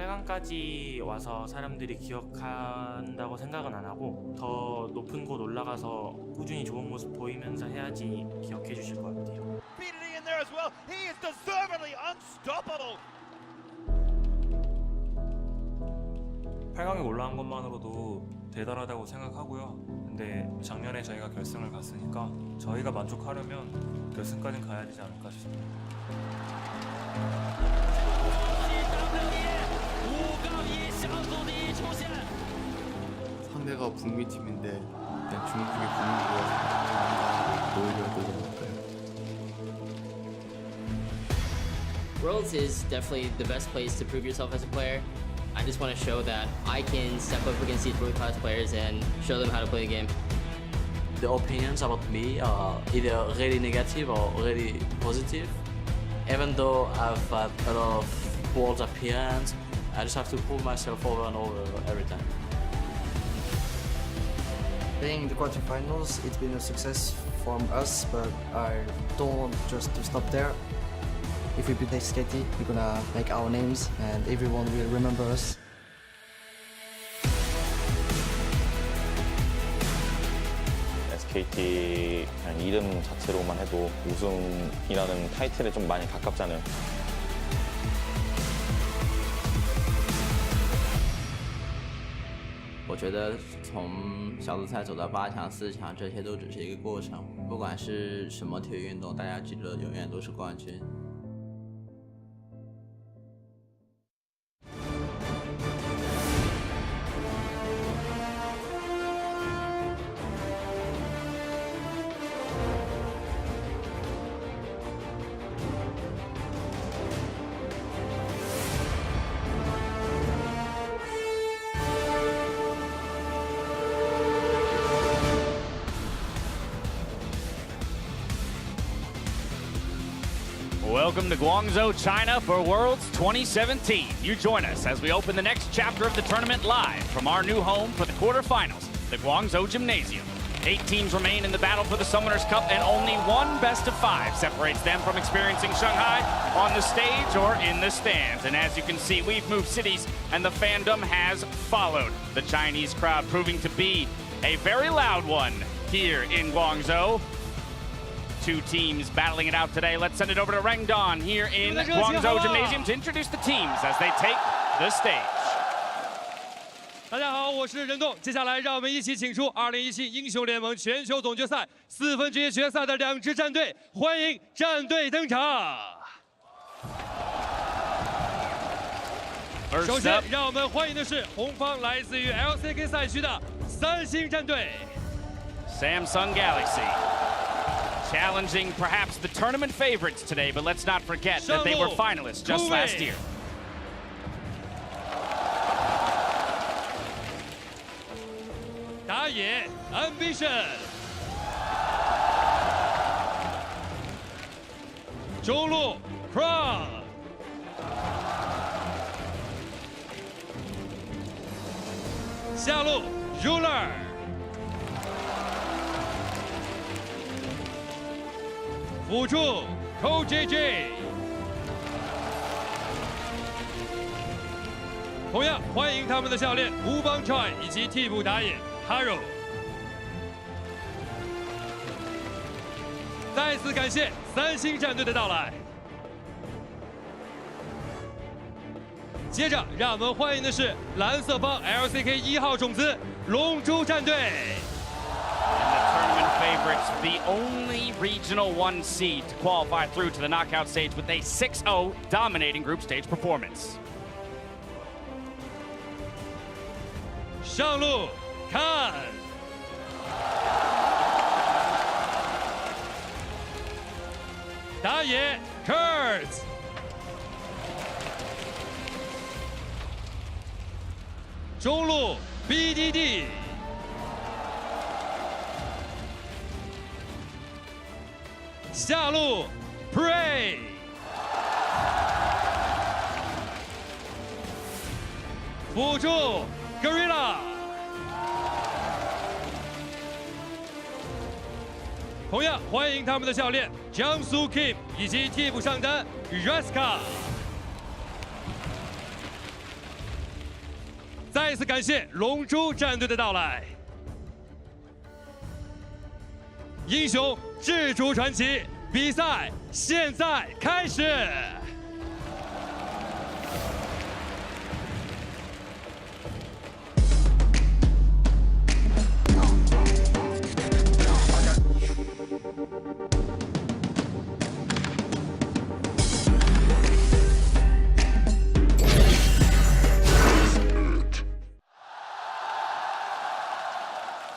8강까지 와서 사람들이 기억한다고 생각은 안 하고 더 높은 곳 올라가서 꾸준히 좋은 모습 보이면서 해야지 기억해 주실 것 같아요. 8강에 올라간 것만으로도 대단하다고 생각하고요. 근데 작년에 저희가 결승을 갔으니까 저희가 만족하려면 결승까지는 가야 되지 않을까 싶습니다. 상대가 북미 팀인데 그냥 중국이 북미고요. 오히려 되지 않을까요? Worlds is definitely the best place to prove yourself as a player. I just want to show that I can step up against these world class players and show them how to play the game. The opinions about me are either really negative or really positive. Even though I've had a lot of world appearance, I just have to prove myself over and over every time. Playing the quarterfinals, it's been a success from us, but I don't want just to stop there. If we beat SKT, we're gonna make our names and everyone will remember us. SKT 그냥 이름 자체로만 해도 우승이라는 타이틀에 좀 많이 가깝잖아요. 我觉得从小组赛走到8强、4强，这些都只是一个过程。不管是什么体育运动，大家记得永远都是冠军。Welcome to Guangzhou, China for Worlds 2017. You join us as we open the next chapter of the tournament live from our new home for the quarterfinals, the Guangzhou Gymnasium. 8 teams remain in the battle for the Summoners Cup, and only one best of 5 separates them from experiencing Shanghai on the stage or in the stands. And as you can see, we've moved cities and the fandom has followed. The Chinese crowd proving to be a very loud one here in Guangzhou. 2 teams battling it out today. Let's send it over to Rangdon here in Guangzhou Gymnasium to introduce the teams as they take the stage. 大家好，我是任栋。接下来，让我们一起请出2017英雄联盟全球总决赛4分之一决赛的2支战队，欢迎战队登场。首先，让我们欢迎的是红方来自于 LCK 赛区的3星战队 Samsung Galaxy. Challenging perhaps the tournament favorites today, but let's not forget that they were finalists just last year. Daye Ambition. 中路 Crown. 下路 Ruler. 辅助 CoreJJ， 同样欢迎他们的教练吴邦 Choi 以及替补打野 Haro。再次感谢3星战队的到来。接着，让我们欢迎的是蓝色方 LCK 1号种子龙珠战队。 Favorites, the only regional 1 seed to qualify through to the knockout stage with a 6-0 dominating group stage performance. 上路看，打野 Cuzz， 中路 BDD。 下路 Prey， 辅助 Gorilla， 同样欢迎他们的教练江苏 Kim 以及替补上单 Raska。再一次感谢龙珠战队的到来。英雄智主传奇，比赛现在开始。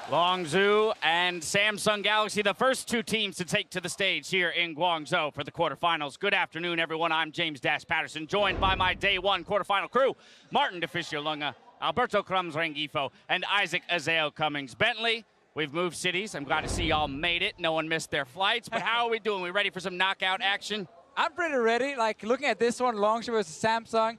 Longzhu and Samsung Galaxy, the first two teams to take to the stage here in Guangzhou for the quarterfinals. Good afternoon, everyone. I'm James Dash Patterson, joined by my day one quarterfinal crew, Martin DeFiscio Lunga, Alberto Crums Rengifo, and Isaac Azeo Cummings. Bentley, we've moved cities. I'm glad to see y'all made it. No one missed their flights, but how are we doing? We ready for some knockout action? I'm pretty ready. Like, looking at this one, Longzhu versus Samsung.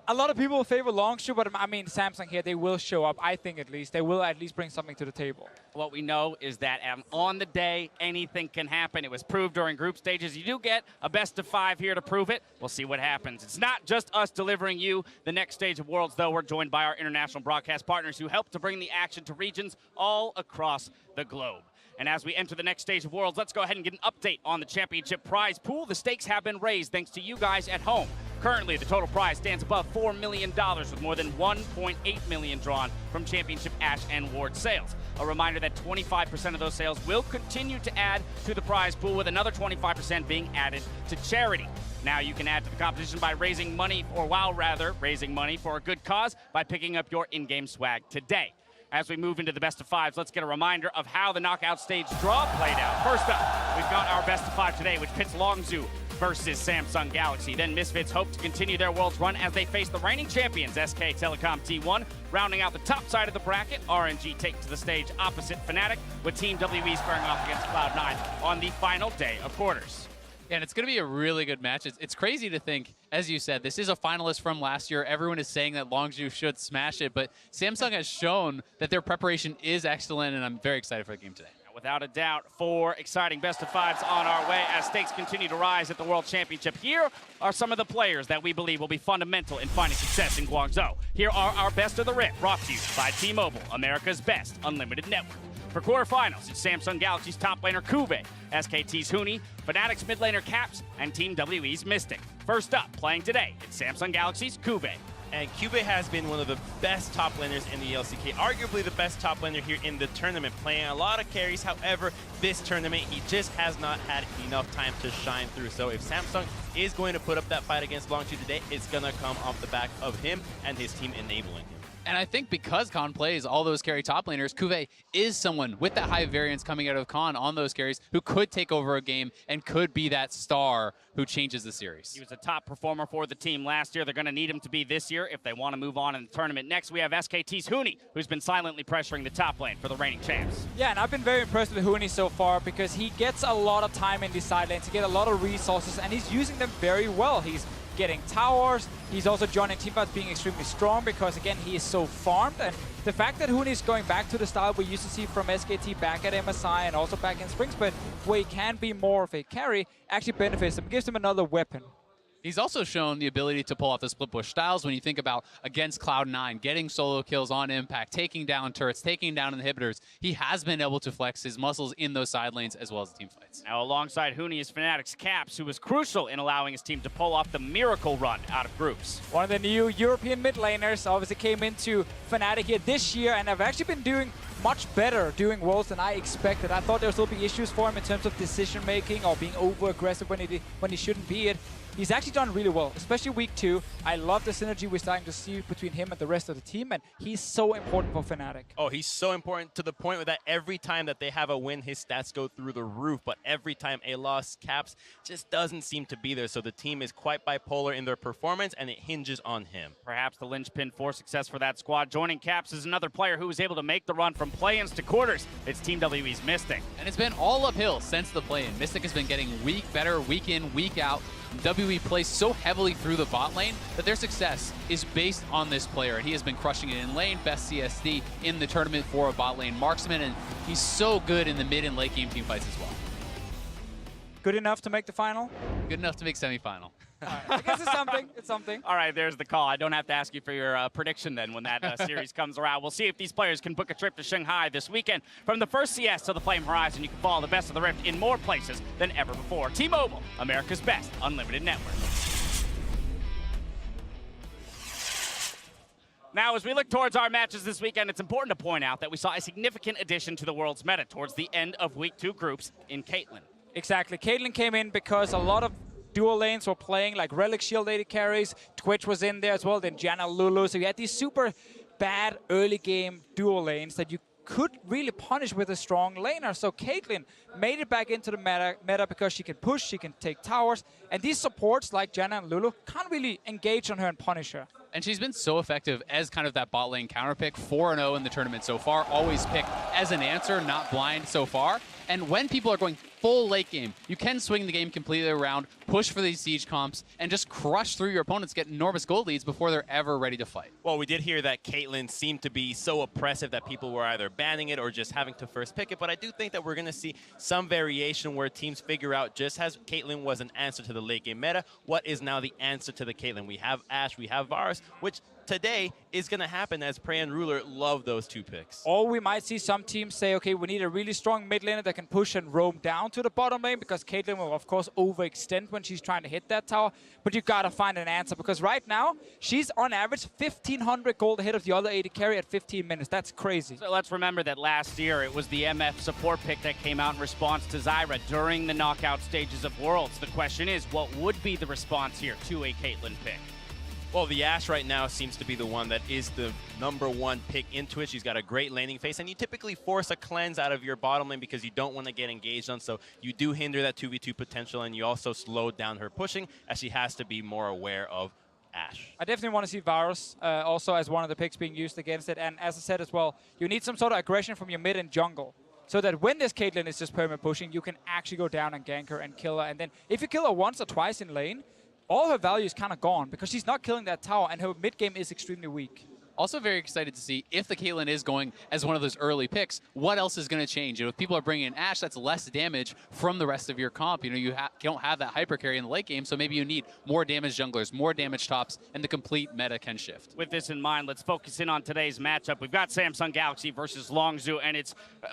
A lot of people favor Longzhu, but I mean, Samsung here, they will show up, I think at least. They will at least bring something to the table. What we know is that on the day, anything can happen. It was proved during group stages. You do get a best of 5 here to prove it. We'll see what happens. It's not just us delivering you the next stage of Worlds, though. We're joined by our international broadcast partners who help to bring the action to regions all across the globe. And as we enter the next stage of Worlds, let's go ahead and get an update on the championship prize pool. The stakes have been raised thanks to you guys at home. Currently, the total prize stands above $4 million with more than $1.8 million drawn from Championship Ash and Ward sales. A reminder that 25% of those sales will continue to add to the prize pool, with another 25% being added to charity. Now you can add to the competition by raising money, or while rather raising money for a good cause by picking up your in-game swag today. As we move into the best of 5s, let's get a reminder of how the knockout stage draw played out. First up, we've got our best of 5 today, which pits Longzhu versus Samsung Galaxy. Then Misfits hope to continue their Worlds run as they face the reigning champions, SK Telecom T1. Rounding out the top side of the bracket, RNG take to the stage opposite Fnatic, with Team WE squaring off against Cloud9 on the final day of quarters. And it's going to be a really good match. It's crazy to think, as you said, this is a finalist from last year. Everyone is saying that Longzhu should smash it, but Samsung has shown that their preparation is excellent, and I'm very excited for the game today. Without a doubt, 4 exciting best of 5s on our way as stakes continue to rise at the World Championship. Here are some of the players that we believe will be fundamental in finding success in Guangzhou. Here are our best of the rip, brought to you by T-Mobile, America's best unlimited network. For quarterfinals, it's Samsung Galaxy's top laner CuVee, SKT's Huni, Fnatic's mid laner Caps, and Team WE's Mystic. First up, playing today, it's Samsung Galaxy's CuVee. And CuVee has been one of the best top laners in the LCK, arguably the best top laner here in the tournament, playing a lot of carries. However, this tournament, he just has not had enough time to shine through. So if Samsung is going to put up that fight against Longzhu today, it's going to come off the back of him and his team enabling him. And I think because Khan plays all those carry top laners, CuVee is someone with that high variance coming out of Khan on those carries who could take over a game and could be that star who changes the series. He was a top performer for the team last year. They're going to need him to be this year if they want to move on in the tournament. Next, we have SKT's Huni, who's been silently pressuring the top lane for the reigning champs. Yeah, and I've been very impressed with Huni so far because he gets a lot of time in the side lanes, he gets a lot of resources, and he's using them very well. He's getting towers. He's also joining teamfights being extremely strong because, again, he is so farmed. And the fact that Huni is going back to the style we used to see from SKT back at MSI and also back in Springsplit, where he can be more of a carry, actually benefits him, gives him another weapon. He's also shown the ability to pull off the split push styles when you think about against Cloud9, getting solo kills on impact, taking down turrets, taking down inhibitors. He has been able to flex his muscles in those side lanes as well as the team fights. Now alongside Huni is Fnatic's Caps, who was crucial in allowing his team to pull off the miracle run out of groups. One of the new European mid laners obviously came into Fnatic here this year and have actually been doing much better doing Worlds than I expected. I thought there would still be issues for him in terms of decision making or being over aggressive when he shouldn't be it. He's actually done really well, especially week 2. I love the synergy we're starting to see between him and the rest of the team, and he's so important for Fnatic. Oh, he's so important to the point that every time that they have a win, his stats go through the roof, but every time a loss, Caps just doesn't seem to be there. So the team is quite bipolar in their performance, and it hinges on him. Perhaps the linchpin for success for that squad. Joining Caps is another player who was able to make the run from play-ins to quarters. It's Team WE's Mystic. And it's been all uphill since the play-in. Mystic has been getting better week in, week out. WE plays so heavily through the bot lane that their success is based on this player, and he has been crushing it in lane, best CSD in the tournament for a bot lane marksman, and he's so good in the mid and late game team fights as well. Good enough to make the final? Good enough to make semifinal. I guess it's something. It's something. All right, there's the call. I don't have to ask you for your prediction then when that series comes around. We'll see if these players can book a trip to Shanghai this weekend. From the first CS to the Flame Horizon, you can follow the best of the Rift in more places than ever before. T-Mobile, America's best unlimited network. Now, as we look towards our matches this weekend, it's important to point out that we saw a significant addition to the world's meta towards the end of Week 2 groups in Caitlyn. Exactly. Caitlyn came in because a lot of dual lanes were playing, like Relic Shield AD carries. Twitch was in there as well, then Janna Lulu. So you had these super bad early game dual lanes that you could really punish with a strong laner. So Caitlyn made it back into the meta because she can push, she can take towers, and these supports like Janna and Lulu can't really engage on her and punish her. And she's been so effective as kind of that bot lane counter pick, 4-0 in the tournament so far, always picked as an answer, not blind so far. And when people are going full late game, you can swing the game completely around, push for these siege comps, and just crush through your opponents, get enormous gold leads before they're ever ready to fight. Well, we did hear that Caitlyn seemed to be so oppressive that people were either banning it or just having to first pick it, but I do think that we're going to see some variation where teams figure out, just as Caitlyn was an answer to the late game meta, what is now the answer to the Caitlyn? We have Ashe, we have Varus, which today is going to happen as Prey and Ruler love those two picks. Or we might see some teams say, okay, we need a really strong mid laner that can push and roam down to the bottom lane, because Caitlyn will, of course, overextend when she's trying to hit that tower. But you got to find an answer, because right now, she's on average 1,500 gold ahead of the other AD carry at 15 minutes. That's crazy. So let's remember that last year, it was the MF support pick that came out in response to Xayah during the knockout stages of Worlds. The question is, what would be the response here to a Caitlyn pick? Well, the Ashe right now seems to be the one that is the #1 pick into it. She's got a great laning phase, and you typically force a cleanse out of your bottom lane because you don't want to get engaged on, so you do hinder that 2v2 potential, and you also slow down her pushing, as she has to be more aware of Ashe. I definitely want to see Varus also as one of the picks being used against it, and as I said as well, you need some sort of aggression from your mid and jungle, so that when this Caitlyn is just permanent pushing, you can actually go down and gank her and kill her, and then if you kill her once or twice in lane, all her value is kind of gone because she's not killing that tower, and her mid game is extremely weak. Also very excited to see if the Caitlyn is going as one of those early picks, what else is going to change? You know, if people are bringing in Ashe, that's less damage from the rest of your comp. You know, you don't have that hyper carry in the late game, so maybe you need more damage junglers, more damage tops, and the complete meta can shift. With this in mind, let's focus in on today's matchup. We've got Samsung Galaxy versus Longzhu, and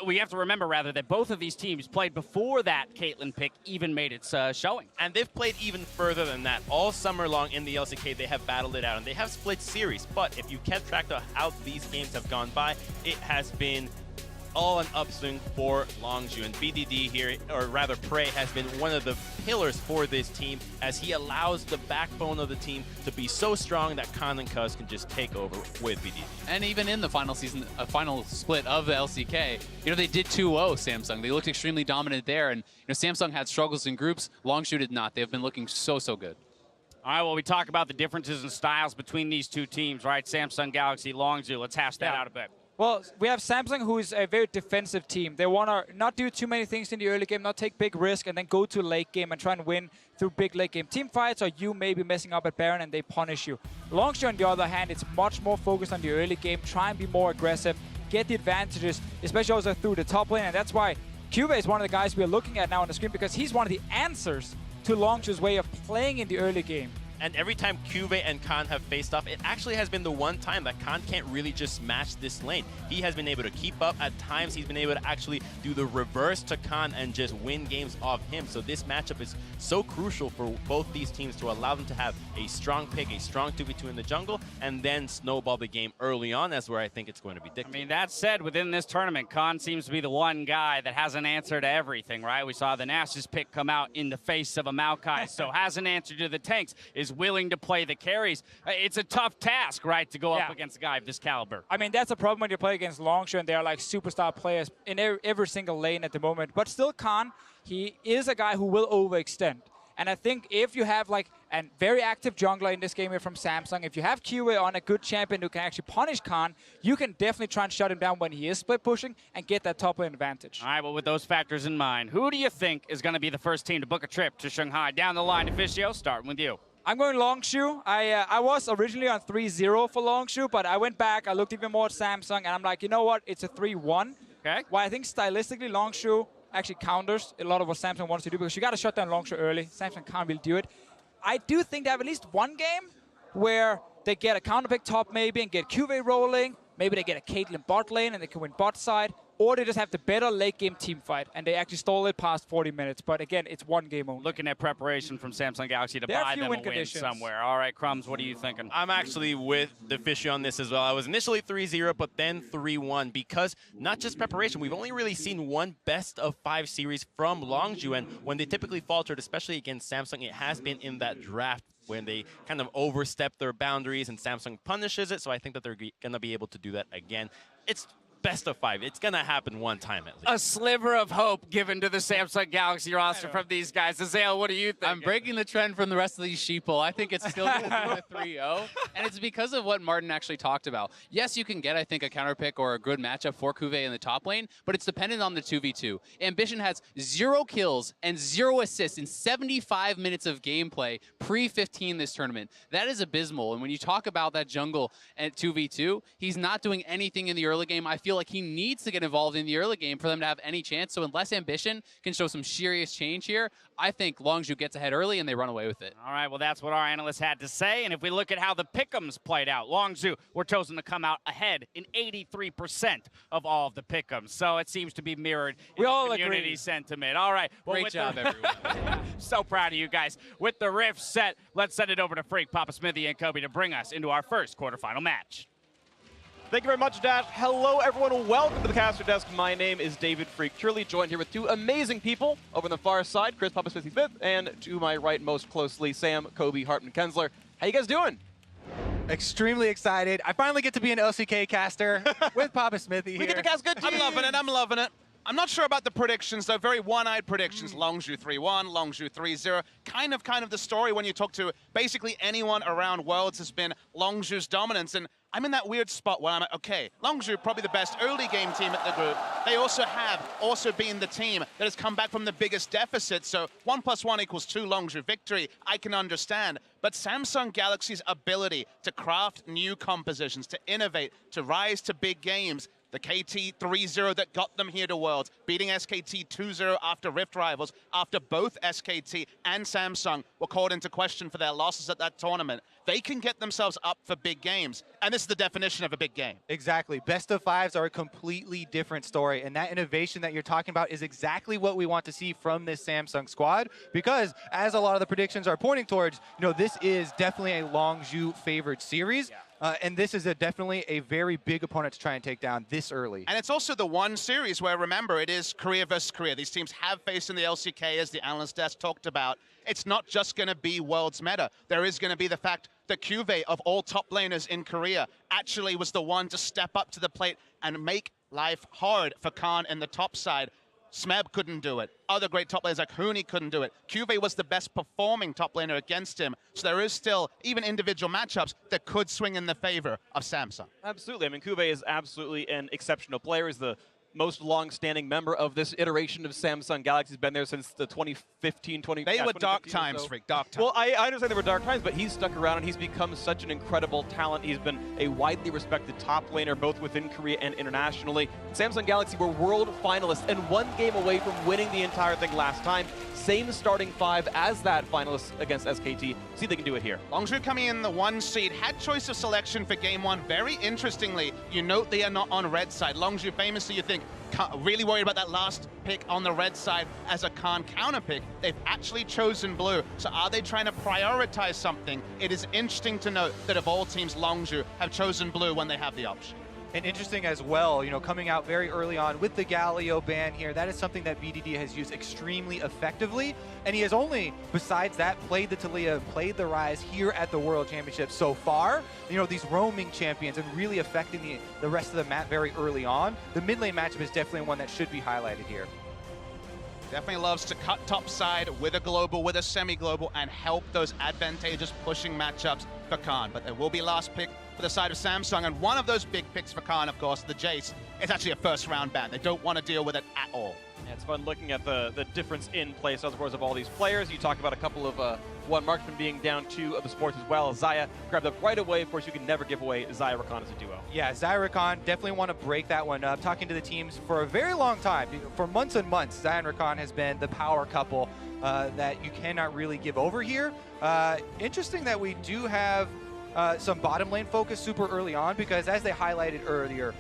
we have to remember, rather, that both of these teams played before that Caitlyn pick even made its showing. And they've played even further than that. All summer long in the LCK, they have battled it out, and they have split series. But if you kept track of how these games have gone by, it has been all an upswing for Longzhu, and BDD here, or rather Prey, has been one of the pillars for this team, as he allows the backbone of the team to be so strong that Khan and Cuzz can just take over with BDD. And even in the final season, final split of the LCK, you know, they did 2-0 Samsung. They looked extremely dominant there, and you know, Samsung had struggles in groups. Longzhu did not. They've been looking so good. All right, well, we talk about the differences in styles between these two teams, right? Samsung Galaxy, Longzhu. Let's hash that out a bit. Well, we have Samsung, who is a very defensive team. They want to not do too many things in the early game, not take big risk, and then go to late game and try and win through big late game team fights, or you may be messing up at Baron and they punish you. Longzhu, on the other hand, it's much more focused on the early game, try and be more aggressive, get the advantages, especially also through the top lane, and that's why CuVee is one of the guys we're looking at now on the screen, because he's one of the answers to Longzhu's way of playing in the early game. And every time CuVee and Khan have faced off, it actually has been the one time that Khan can't really just smash this lane. He has been able to keep up. At times, he's been able to actually do the reverse to Khan and just win games off him. So this matchup is so crucial for both these teams to allow them to have a strong pick, a strong 2v2 in the jungle, and then snowball the game early on. That's where I think it's going to be dictated. I mean, that said, within this tournament, Khan seems to be the one guy that has an answer to everything, right? We saw the Nash's pick come out in the face of a Maokai, so has an answer to the tanks, is willing to play the carries. It's a tough task, right, to go up against a guy of this caliber. I mean, that's a problem when you play against Longzhu, and they're like superstar players in every single lane at the moment. But still, Khan, he is a guy who will overextend. And I think if you have like a very active jungler in this game here from Samsung, if you have CuVee on a good champion who can actually punish Khan, you can definitely try and shut him down when he is split pushing and get that top lane advantage. All right, well, with those factors in mind, who do you think is going to be the first team to book a trip to Shanghai? Down the line, Officio, starting with you. I'm going Longzhu. I was originally on 3-0 for Longzhu, but I went back, I looked even more at Samsung, and I'm like, you know what, it's a 3-1. Okay. Well, I think stylistically, Longzhu actually counters a lot of what Samsung wants to do, because you got to shut down Longzhu early. Samsung can't really do it. I do think they have at least one game where they get a counter pick top maybe and get CuVee rolling. Maybe they get a Caitlyn bot lane and they can win bot side. Or they just have the better late game team fight and they actually stall it past 40 minutes. But again, it's one game only. Looking at preparation from Samsung Galaxy to There are buy few them win a win conditions. somewhere. All right, Crumbs, what are you thinking? I'm actually with the Fishy on this as well. I was initially 3-0, but then 3-1 because not just preparation. We've only really seen one best of 5 series from Longzhu, and when they typically faltered, especially against Samsung, it has been in that draft when they kind of overstep their boundaries and Samsung punishes it. So I think that they're going to be able to do that again. It's best of 5. It's going to happen one time at least. A sliver of hope given to the Samsung Galaxy roster from these guys. Xayah, what do you think? I'm breaking the trend from the rest of these sheeple. I think it's still going to be a 3-0, and it's because of what Martin actually talked about. Yes, you can get, I think, a counter pick or a good matchup for CuVee in the top lane, but it's dependent on the 2v2. Ambition has 0 kills and 0 assists in 75 minutes of gameplay pre-15 this tournament. That is abysmal, and when you talk about that jungle at 2v2, he's not doing anything in the early game. I feel like he needs to get involved in the early game for them to have any chance. So unless Ambition can show some serious change here, I think Longzhu gets ahead early and they run away with it. All right, well, that's what our analysts had to say. And if we look at how the pick'ems played out, Longzhu were chosen to come out ahead in 83% of all of the pick'ems. So it seems to be mirrored in the community sentiment. All right. Well, Great job, everyone. So proud of you guys. With the riff set, let's send it over to Freak, Papa Smithy, and Kobe to bring us into our first quarterfinal match. Thank you very much, Dash. Hello, everyone. Welcome to the caster desk. My name is David Freak Truly, joined here with 2 amazing people over on the far side, Chris Papa Smithy Smith, and to my right most closely, Sam Kobe Hartman Kensler. How you guys doing? Extremely excited. I finally get to be an LCK caster with Papa Smithy here. We get to cast good teams. I'm loving it. I'm loving it. I'm not sure about the predictions, though. Very one-eyed predictions. Longzhu 3-1, Longzhu 3-0. Kind of the story when you talk to basically anyone around Worlds has been Longzhu's dominance. And I'm in that weird spot where I'm like, okay, Longzhu probably the best early game team at the group. They also been the team that has come back from the biggest deficit. So 1 + 1 = 2 Longzhu victory. I can understand. But Samsung Galaxy's ability to craft new compositions, to innovate, to rise to big games, the KT 3-0 that got them here to Worlds, beating SKT 2-0 after Rift Rivals, after both SKT and Samsung were called into question for their losses at that tournament. They can get themselves up for big games, and this is the definition of a big game. Exactly. Best of 5s are a completely different story, and that innovation that you're talking about is exactly what we want to see from this Samsung squad, because as a lot of the predictions are pointing towards, this is definitely a Longzhu favored series. And this is definitely a very big opponent to try and take down this early. And it's also the one series where, remember, it is Korea versus Korea. These teams have faced in the LCK, as the analyst desk talked about. It's not just going to be Worlds meta. There is going to be the fact that CuVee, of all top laners in Korea, actually was the one to step up to the plate and make life hard for Khan in the top side. Smeb couldn't do it. Other great top laners like Huni couldn't do it. CuVee was the best performing top laner against him. So there is still even individual matchups that could swing in the favor of Samsung. Absolutely. I mean, CuVee is absolutely an exceptional player. He's the most long-standing member of this iteration of Samsung Galaxy. He's been there since the 2015, They were dark times, Freak, dark times. Well, I understand they were dark times, but he's stuck around and he's become such an incredible talent. He's been a widely respected top laner, both within Korea and internationally. Samsung Galaxy were world finalists and 1 game away from winning the entire thing last time. Same starting 5 as that finalist against SKT. See if they can do it here. Longzhu coming in the 1 seed, had choice of selection for game 1. Very interestingly, you note they are not on red side. Longzhu famously, you think, really worried about that last pick on the red side as a Khan counter pick. They've actually chosen blue. So are they trying to prioritize something? It is interesting to note that of all teams, Longzhu have chosen blue when they have the option. And interesting as well, coming out very early on with the Galio ban here, that is something that BDD has used extremely effectively. And he has only, besides that, played the Taliyah, played the Ryze here at the World Championship so far. These roaming champions and really affecting the rest of the map very early on. The mid lane matchup is definitely one that should be highlighted here. Definitely loves to cut top side with a global, with a semi-global, and help those advantageous pushing matchups for Khan. But there will be last pick for the side of Samsung, and one of those big picks for Khan, of course, the Jace, is actually a first-round ban. They don't want to deal with it at all. Yeah, it's fun looking at the difference in play styles, of course, of all these players. You talk about a couple of one marksman being down 2 of the supports as well. Xayah grabbed up right away. Of course, you can never give away Xayah Rakan as a duo. Yeah, Xayah Rakan definitely want to break that one up. Talking to the teams for a very long time, for months and months, Xayah and Rakan has been the power couple that you cannot really give over here. Interesting that we do have some bottom lane focus super early on, because as they highlighted earlier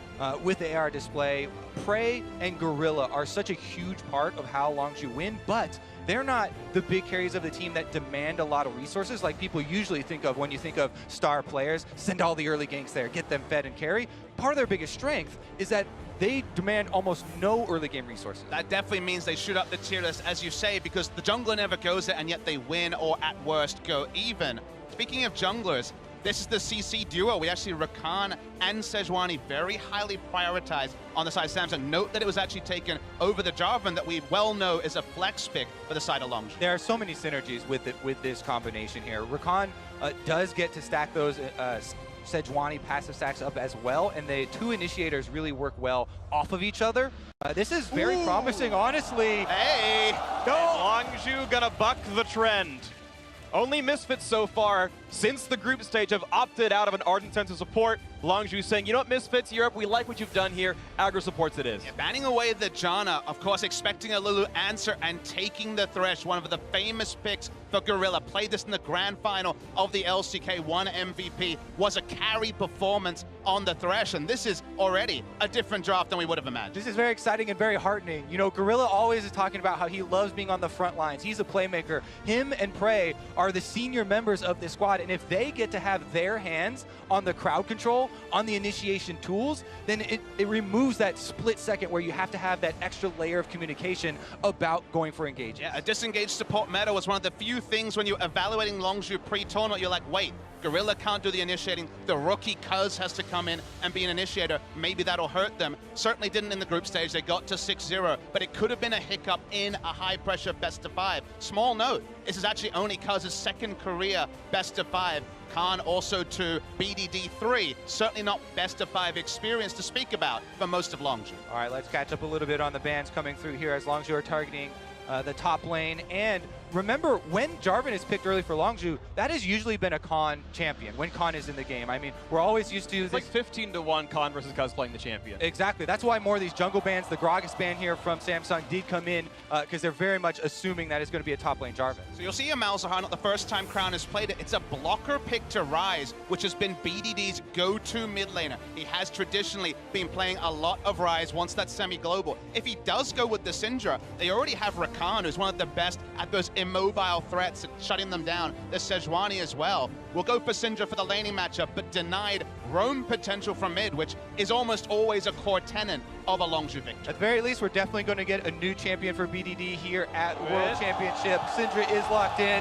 with the AR display, Prey and Gorilla are such a huge part of how Longzhu win, but they're not the big carries of the team that demand a lot of resources like people usually think of when you think of star players. Send all the early ganks there, get them fed and carry. Part of their biggest strength is that they demand almost no early game resources. That definitely means they shoot up the tier list, as you say, because the jungler never goes there, and yet they win, or at worst go even. Speaking of junglers, this is the CC duo. We actually, Rakan and Sejuani, very highly prioritized on the side of Samsung. Note that it was actually taken over the Jarvan that we well know is a flex pick for the side of Longzhu. There are so many synergies with this combination here. Rakan does get to stack those Sejuani passive stacks up as well, and the 2 initiators really work well off of each other. This is very promising, honestly. Hey! No! Longzhu gonna buck the trend. Only Misfits so far since the group stage have opted out of an Ardent Sense of support. Longzhu saying, you know what, Misfits, Europe, we like what you've done here. Aggro supports it is. Yeah, banning away the Janna, of course, expecting a Lulu answer and taking the Thresh, one of the famous picks for Gorilla. Played this in the grand final of the LCK, won MVP, was a carry performance on the Thresh, and this is already a different draft than we would have imagined. This is very exciting and very heartening. You know, Gorilla always is talking about how he loves being on the front lines. He's a playmaker. Him and Prey are the senior members of this squad, and if they get to have their hands on the crowd control, on the initiation tools, then it removes that split second where you have to have that extra layer of communication about going for engage. Yeah, a disengaged support meta was one of the few things when you're evaluating Longzhu pre-tournament, you're like, wait, Gorilla can't do the initiating. The rookie Cuzz has to come in and be an initiator. Maybe that'll hurt them. Certainly didn't in the group stage. They got to 6-0, but it could have been a hiccup in a high-pressure best-of-5. Small note, this is actually only Cuzz's second career best-of-5. Khan also to BDD 3. Certainly not best-of-5 experience to speak about for most of Longzhu. All right, let's catch up a little bit on the bans coming through here as Longzhu are targeting the top lane. And remember, when Jarvan is picked early for Longzhu, that has usually been a Khan champion when Khan is in the game. I mean, we're always used to it's like 15-1 Khan versus Cuzz playing the champion. Exactly. That's why more of these jungle bans, the Gragas ban here from Samsung did come in, because they're very much assuming that it's going to be a top lane Jarvan. So you'll see a Malzahar, not the first time Crown has played it. It's a blocker pick to Ryze, which has been BDD's go-to mid laner. He has traditionally been playing a lot of Ryze once that's semi-global. If he does go with the Syndra, they already have Rakan, who's one of the best at those immobile threats and shutting them down. There's Sejuani as well. We'll go for Syndra for the laning matchup, but denied roam potential from mid, which is almost always a core tenet of a Longzhu victory. At the very least, we're definitely going to get a new champion for BDD here at World Championship. Syndra is locked in.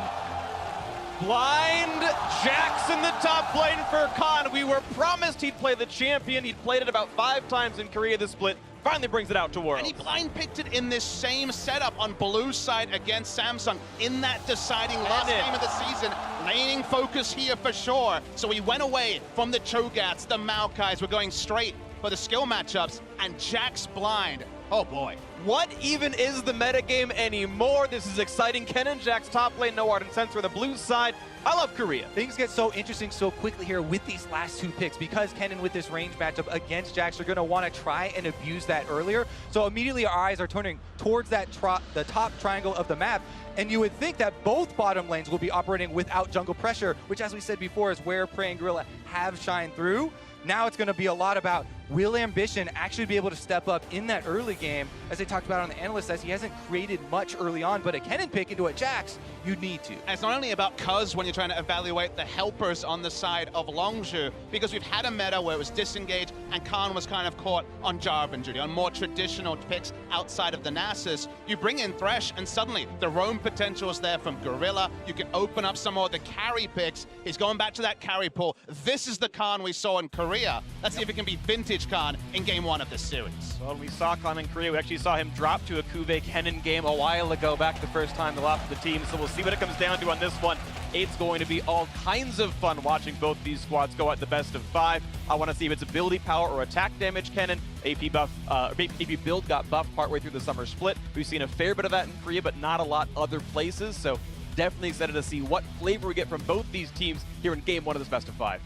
Blind Jax in the top lane for Khan. We were promised he'd play the champion. He'd played it about 5 times in Korea this split. Finally brings it out to Worlds. And he blind picked it in this same setup on blue side against Samsung in that deciding last game of the season. Laning focus here for sure. So we went away from the Chogats, the Maokais. We're going straight for the skill matchups, and Jax blind. Oh boy. What even is the metagame anymore? This is exciting. Kennen, Jax top lane, no Ardent Sense for the blue side. I love Korea. Things get so interesting so quickly here with these last 2 picks, because Kennen with this range matchup against Jax are going to want to try and abuse that earlier. So immediately our eyes are turning towards that the top triangle of the map, and you would think that both bottom lanes will be operating without jungle pressure, which, as we said before, is where Prey and Gorilla have shined through. Now it's going to be a lot about, will Ambition actually be able to step up in that early game? As they talked about on the analyst, as he hasn't created much early on, but a Kennen pick into a Jax, you need to. And it's not only about Cuzz when you're trying to evaluate the helpers on the side of Longzhu, because we've had a meta where it was disengaged and Khan was kind of caught on Jarvan duty, on more traditional picks outside of the Nasus. You bring in Thresh and suddenly the roam potential is there from Gorilla. You can open up some more of the carry picks. He's going back to that carry pool. This is the Khan we saw in Korea. Let's see if it can be vintage Khan in game 1 of this series. Well, we saw Khan in Korea. We actually saw him drop to a CuVee Kennen game a while ago, back the first time the loss of the team. So we'll see what it comes down to on this one. It's going to be all kinds of fun watching both these squads go at the best of 5. I want to see if it's ability power or attack damage. Kennen, AP buff, AP build got buffed partway through the summer split. We've seen a fair bit of that in Korea, but not a lot other places. So definitely excited to see what flavor we get from both these teams here in game 1 of this best of 5.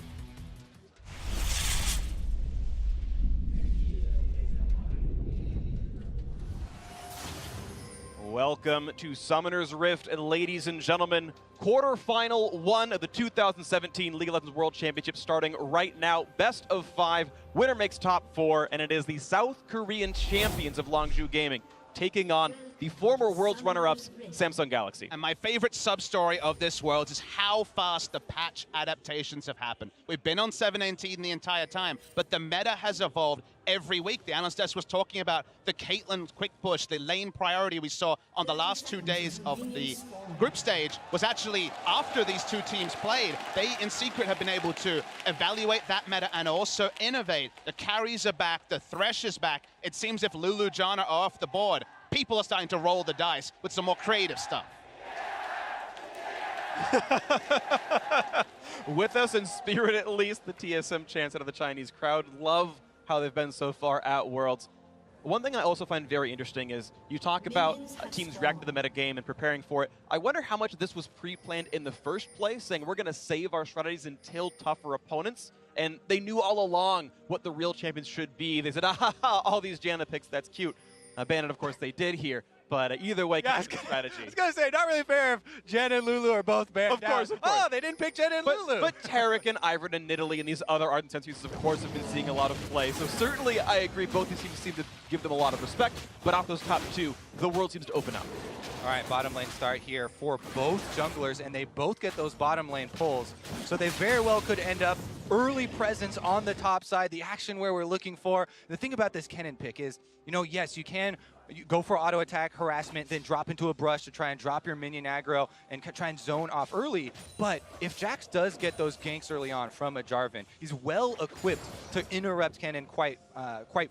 Welcome to Summoner's Rift, and ladies and gentlemen, quarterfinal 1 of the 2017 League of Legends World Championship starting right now. Best of 5, winner makes top 4, and it is the South Korean champions of Longzhu Gaming taking on the former Worlds runner-ups, Samsung Galaxy. And my favorite sub-story of this Worlds is how fast the patch adaptations have happened. We've been on 718 the entire time, but the meta has evolved every week. The analyst desk was talking about the Caitlyn quick push, the lane priority we saw on the last 2 days of the group stage was actually after these two teams played. They, in secret, have been able to evaluate that meta and also innovate. The carries are back, the Thresh is back. It seems if Lulu, Jana are off the board, people are starting to roll the dice with some more creative stuff. With us in spirit, at least, the TSM chants out of the Chinese crowd. Love how they've been so far at Worlds. One thing I also find very interesting is you talk about teams reacting to the meta game and preparing for it. I wonder how much of this was pre-planned in the first place, saying we're going to save our strategies until tougher opponents. And they knew all along what the real champions should be. They said, all these Janna picks, that's cute. Bandit, of course, they did here. But either way, yeah, strategy. I was going to say, not really fair if Jen and Lulu are both banned. Of course. Oh, they didn't pick Jen and Lulu. But Tarek and Ivern and Nidalee and these other Ardent Sense users, of course, have been seeing a lot of play. So certainly, I agree, both these teams seem to give them a lot of respect. But off those top 2, the world seems to open up. All right, bottom lane start here for both junglers, and they both get those bottom lane pulls. So they very well could end up early presence on the top side, the action where we're looking for. The thing about this Kennen pick is, you know, yes, you can go for auto attack, harassment, then drop into a brush to try and drop your minion aggro and try and zone off early. But if Jax does get those ganks early on from a Jarvan, he's well equipped to interrupt Kennen quite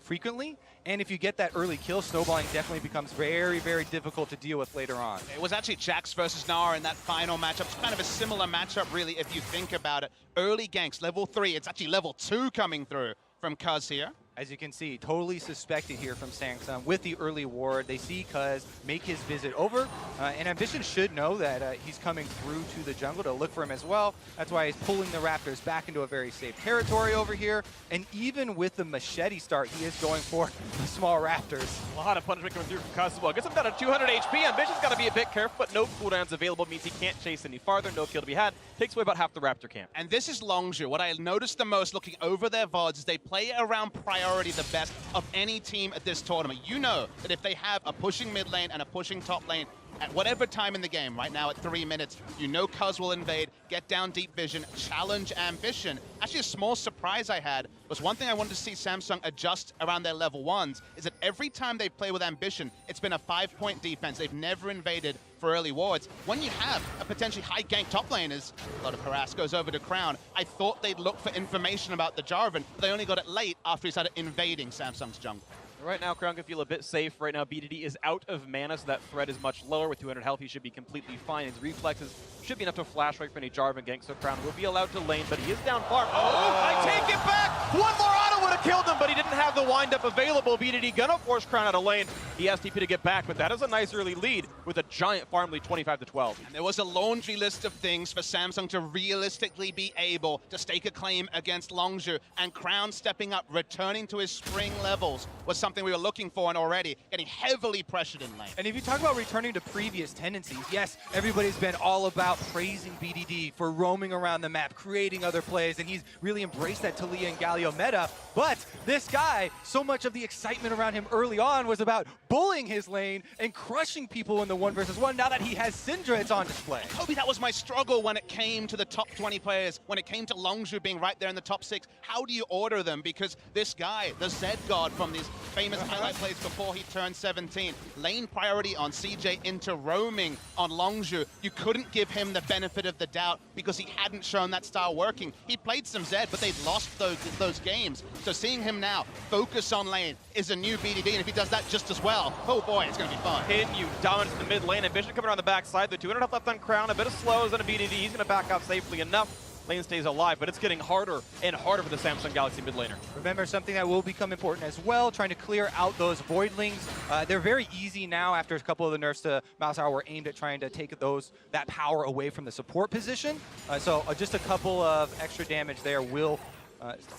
frequently. And if you get that early kill, snowballing definitely becomes very, very difficult to deal with later on. It was actually Jax versus Nara in that final matchup. It's kind of a similar matchup, really, if you think about it. Early ganks, level 3. It's actually level 2 coming through from Cuzz here. As you can see, totally suspected here from Samsung with the early ward. They see Cuzz make his visit over, and Ambition should know that he's coming through to the jungle to look for him as well. That's why he's pulling the Raptors back into a very safe territory over here. And even with the machete start, he is going for the small Raptors. A lot of punishment coming through from Cuzz as well. Gets him down to 200 HP. Ambition's got to be a bit careful, but no cooldowns available means he can't chase any farther. No kill to be had. Takes away about half the Raptor camp. And this is Longzhu. What I noticed the most looking over their VODs is they play around priority the best of any team at this tournament. You know that if they have a pushing mid lane and a pushing top lane at whatever time in the game, right now at 3 minutes, you know Cuzz will invade, get down deep vision, challenge Ambition. Actually, a small surprise I had was one thing I wanted to see Samsung adjust around their level 1s is that every time they play with Ambition, it's been a 5-point defense. They've never invaded for early wards. When you have a potentially high gank top laners, a lot of harass goes over to Crown. I thought they'd look for information about the Jarvan, but they only got it late after he started invading Samsung's jungle. Right now, Crown can feel a bit safe. Right now, BDD is out of mana, so that threat is much lower. With 200 health, he should be completely fine. His reflexes should be enough to flash right for any Jarvan gank, so Crown will be allowed to lane, but he is down far. Oh, I take it back! One more auto would have killed him, but he didn't have the wind-up available. BDD gonna force Crown out of lane. He has TP to get back, but that is a nice early lead with a giant farm lead, 25-12. And there was a laundry list of things for Samsung to realistically be able to stake a claim against Longzhu, and Crown stepping up, returning to his spring levels was something we were looking for, and already getting heavily pressured in lane. And if you talk about returning to previous tendencies, yes, everybody's been all about praising BDD for roaming around the map, creating other plays, and he's really embraced that Taliyah and Galio meta. But this guy, so much of the excitement around him early on was about bullying his lane and crushing people in the 1v1. Now that he has Syndra, it's on display. Kobe, that was my struggle when it came to the top 20 players, when it came to Longzhu being right there in the top 6. How do you order them? Because this guy, the Z God from these famous highlight plays before he turned 17, lane priority on CJ into roaming on Longzhu. You couldn't give him the benefit of the doubt because he hadn't shown that style working. He played some Z, but they'd lost those games. So seeing him now focus on lane is a new BDD, and if he does that just as well, well. Oh boy, it's going to be fun. Continue dominance in the mid lane. Ambition coming around the backside. The 200 health left on Crown. A bit of slows on a BDD. He's going to back out safely enough. Lane stays alive, but it's getting harder and harder for the Samsung Galaxy mid laner. Remember, something that will become important as well, trying to clear out those Voidlings. They're very easy now after a couple of the nerfs to Malzahar were aimed at trying to take that power away from the support position. So just a couple of extra damage there will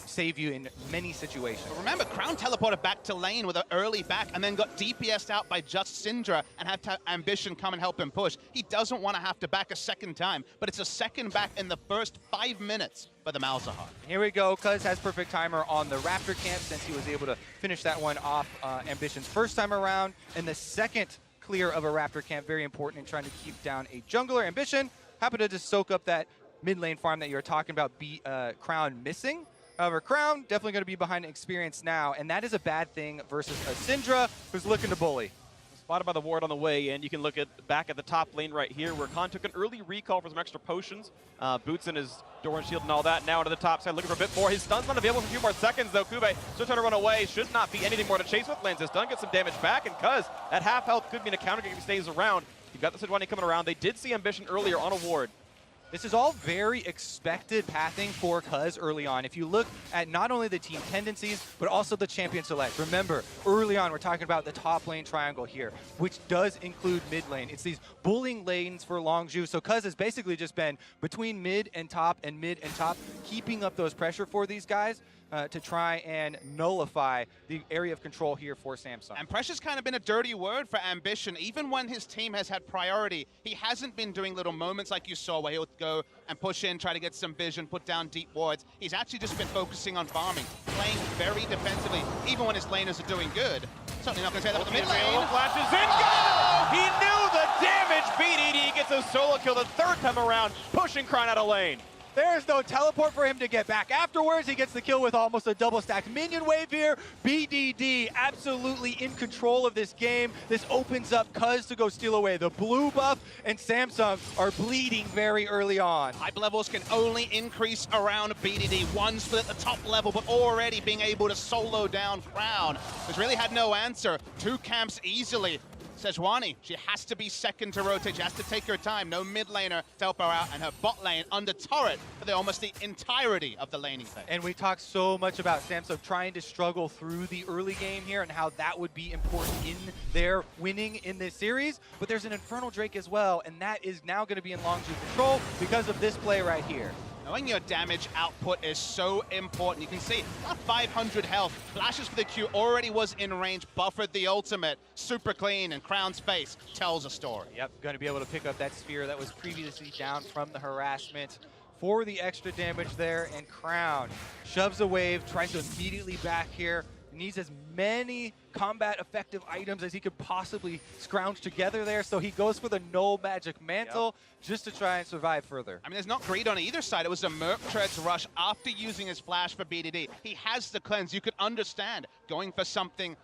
save you in many situations. But remember, Crown teleported back to lane with an early back and then got DPS'd out by just Syndra and had to Ambition come and help him push. He doesn't want to have to back a second time, but it's a second back in the first 5 minutes for the Malzahar. Here we go. Cuzz has perfect timer on the Raptor camp since he was able to finish that one off Ambition's first time around. And the second clear of a Raptor camp, very important in trying to keep down a jungler. Ambition happened to just soak up that mid lane farm that you were talking about, Crown missing. However, Crown definitely going to be behind experience now, and that is a bad thing versus a Syndra who's looking to bully. Spotted by the ward on the way, and you can look back at the top lane right here where Khan took an early recall for some extra potions. Boots in his Doran shield and all that. Now into the top side, looking for a bit more. His stun's not available for a few more seconds, though. CuVee still trying to run away. Should not be anything more to chase with. Lands his stun, gets some damage back, and Cuzz, that half health could mean a counter if he stays around. You've got the Sejuani coming around. They did see Ambition earlier on a ward. This is all very expected pathing for Cuzz early on. If you look at not only the team tendencies, but also the champion select. Remember, early on, we're talking about the top lane triangle here, which does include mid lane. It's these bullying lanes for Longzhu. So Cuzz has basically just been between mid and top, keeping up those pressure for these guys to try and nullify the area of control here for Samsung. And pressure's kind of been a dirty word for Ambition. Even when his team has had priority, he hasn't been doing little moments like you saw where he'll go and push in, try to get some vision, put down deep wards. He's actually just been focusing on farming, playing very defensively, even when his laners are doing good. Certainly not going to say that with the mid lane. Flashes in, got him! He knew the damage! BDD gets a solo kill the third time around, pushing Crown out of lane. There's no teleport for him to get back. Afterwards, he gets the kill with almost a double stacked minion wave here. BDD absolutely in control of this game. This opens up Cuzz to go steal away the blue buff, and Samsung are bleeding very early on. Hype levels can only increase around BDD. One split at the top level, but already being able to solo down Crown, which really had no answer. 2 camps easily. Sejuani, she has to be second to rotate. She has to take her time. No mid laner to help her out, and her bot lane under turret for almost the entirety of the laning phase. And we talked so much about Samsung trying to struggle through the early game here and how that would be important in their winning in this series. But there's an Infernal Drake as well, and that is now going to be in Longzhu control because of this play right here. Knowing your damage output is so important. You can see about 500 health. Flashes for the Q, already was in range, buffered the ultimate. Super clean, and Crown's face tells a story. Yep, going to be able to pick up that sphere that was previously down from the harassment for the extra damage there. And Crown shoves a wave, tries to immediately back here. Needs as many combat effective items as he could possibly scrounge together there, so he goes for the no magic mantle just to try and survive further. I mean, there's not greed on either side. It was a Merc Treads rush after using his flash for BDD. He has the cleanse. You could understand going for something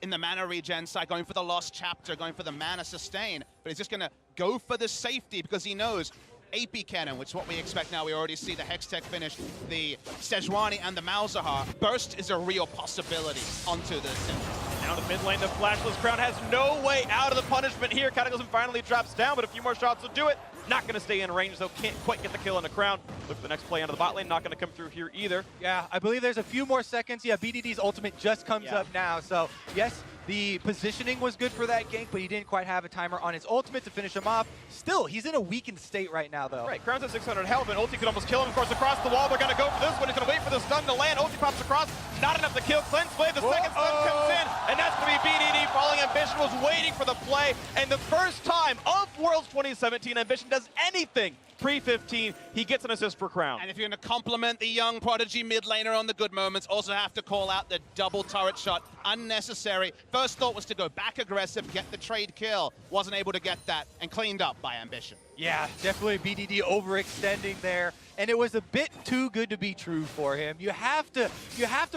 in the mana regen side, going for the Lost Chapter, going for the mana sustain, but he's just going to go for the safety because he knows AP Kennen, which is what we expect now. We already see the Hextech finish, the Sejuani and the Malzahar. Burst is a real possibility onto the Syndra. Now the mid lane, the flashless Crown has no way out of the punishment here. Cataclysm finally drops down, but a few more shots will do it. Not going to stay in range, though. Can't quite get the kill on the Crown. Look for the next play onto the bot lane. Not going to come through here either. Yeah, I believe there's a few more seconds. Yeah, BDD's ultimate just comes up now. So, yes, the positioning was good for that gank, but he didn't quite have a timer on his ultimate to finish him off. Still, he's in a weakened state right now, though. Right, Crown's at 600 health, and ulti could almost kill him. Of course, across the wall, they're going to go for this one. He's going to wait for the stun to land. Ulti pops across. Not enough to kill. Cleanse Blade, the second stun comes in, and that's going to be BDD. Falling Ambition was waiting for the play, and the first time of Worlds 2017, Ambition does anything pre-15, he gets an assist for Crown. And if you're going to compliment the young prodigy mid laner on the good moments, also have to call out the double turret shot. Unnecessary. First thought was to go back aggressive, get the trade kill. Wasn't able to get that, and cleaned up by Ambition. Yeah, definitely BDD overextending there, and it was a bit too good to be true for him. You have to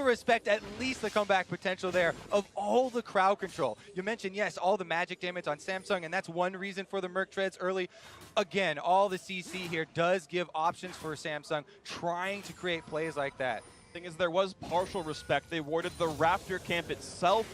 respect at least the comeback potential there of all the crowd control. You mentioned, yes, all the magic damage on Samsung, and that's one reason for the Merc Treads early. Again, all the CC here does give options for Samsung trying to create plays like that. Thing is, there was partial respect. They warded the Raptor camp itself.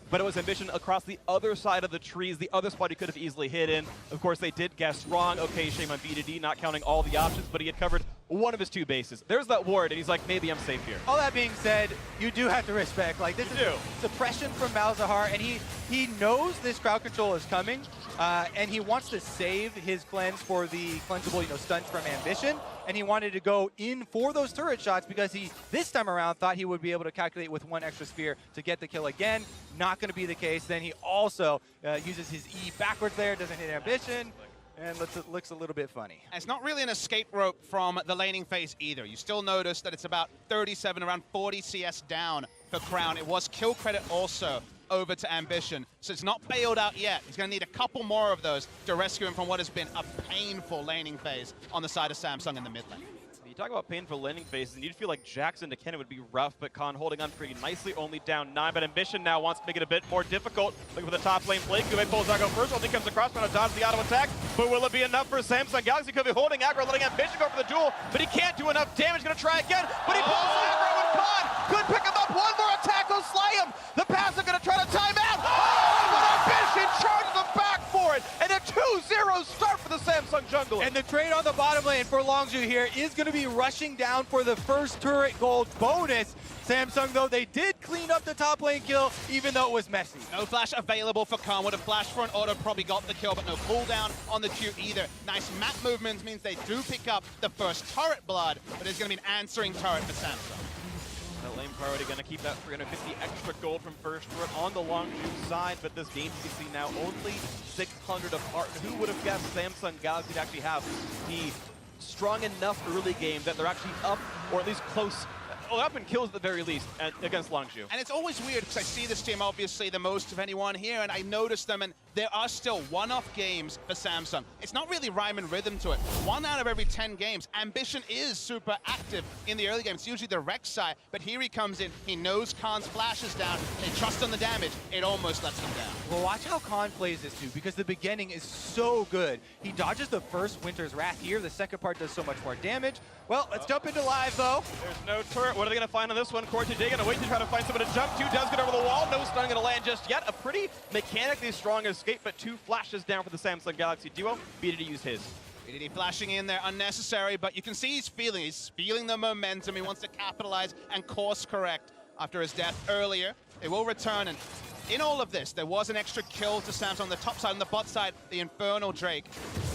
but it was Ambition across the other side of the trees, the other spot he could have easily hit in. Of course, they did guess wrong. Okay, shame on BDD, not counting all the options, but he had covered one of his 2 bases. There's that ward, and he's like, maybe I'm safe here. All that being said, you do have to respect, like, this is suppression from Malzahar, and he knows this crowd control is coming, and he wants to save his cleanse for the cleansable, stunts from Ambition, and he wanted to go in for those turret shots because he, this time around, thought he would be able to calculate with 1 extra spear to get the kill again. Not going to be the case. Then he also uses his E backwards there, doesn't hit Ambition, and looks a little bit funny. And it's not really an escape rope from the laning phase either. You still notice that it's about 37, around 40 CS down for Crown. It was kill credit also over to Ambition, so it's not bailed out yet. He's going to need a couple more of those to rescue him from what has been a painful laning phase on the side of Samsung in the mid lane. You talk about painful laning phases, and you'd feel like Jackson to Kennen would be rough, but Khan holding on pretty nicely, only down 9, but Ambition now wants to make it a bit more difficult. Looking for the top lane play. CuVee pulls Zago first, only comes across, trying to dodge the auto attack, but will it be enough for Samsung Galaxy? CuVee holding aggro, letting Ambition go for the duel, but he can't do enough damage. Gonna try again, but he pulls aggro with Khan. Could pick him up, one more attack will slay him. The passive gonna try to time out. Oh, but Ambition charges him back for it, and a 2-0 start for the Samsung jungler. And the trade on the bottom lane for Longzhu here is going to be rushing down for the first turret gold bonus. Samsung, though, they did clean up the top lane kill, even though it was messy. No flash available for Khan. Would have flashed for an auto, probably got the kill, but no cooldown on the Q either. Nice map movements means they do pick up the first turret blood, but there's going to be an answering turret for Samsung. The lane priority going to keep that 350 extra gold from first turret on the Longzhu side, but this game you see now only 600 apart. Who would have guessed Samsung Galaxy to actually have the strong enough early game that they're actually up, or at least close, up in kills at the very least against Longzhu. And it's always weird because I see this team obviously the most of anyone here, and I notice them, and there are still one-off games for Samsung. It's not really rhyme and rhythm to it. 1 out of every 10 games. Ambition is super active in the early game. It's usually the Rex side, but here he comes in. He knows Khan's flash is down. They trust on the damage. It almost lets him down. Well, watch how Khan plays this too, because the beginning is so good. He dodges the first Winter's Wrath here. The second part does so much more damage. Well, let's jump into live though. There's no turret. What are they going to find on this one? CoreJJ going to wait to try to find someone to jump to. Does get over the wall. No stun going to land just yet. A pretty mechanically strong escape, but 2 flashes down for the Samsung Galaxy duo. BDD used his. BDD flashing in there, unnecessary, but you can see he's feeling the momentum. He wants to capitalize and course correct after his death earlier. They will return, and in all of this, there was an extra kill to Samsung on the top side. On the bot side, the Infernal Drake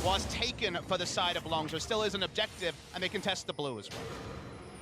was taken for the side of Longzhu. Still is an objective, and they contest the blue as well.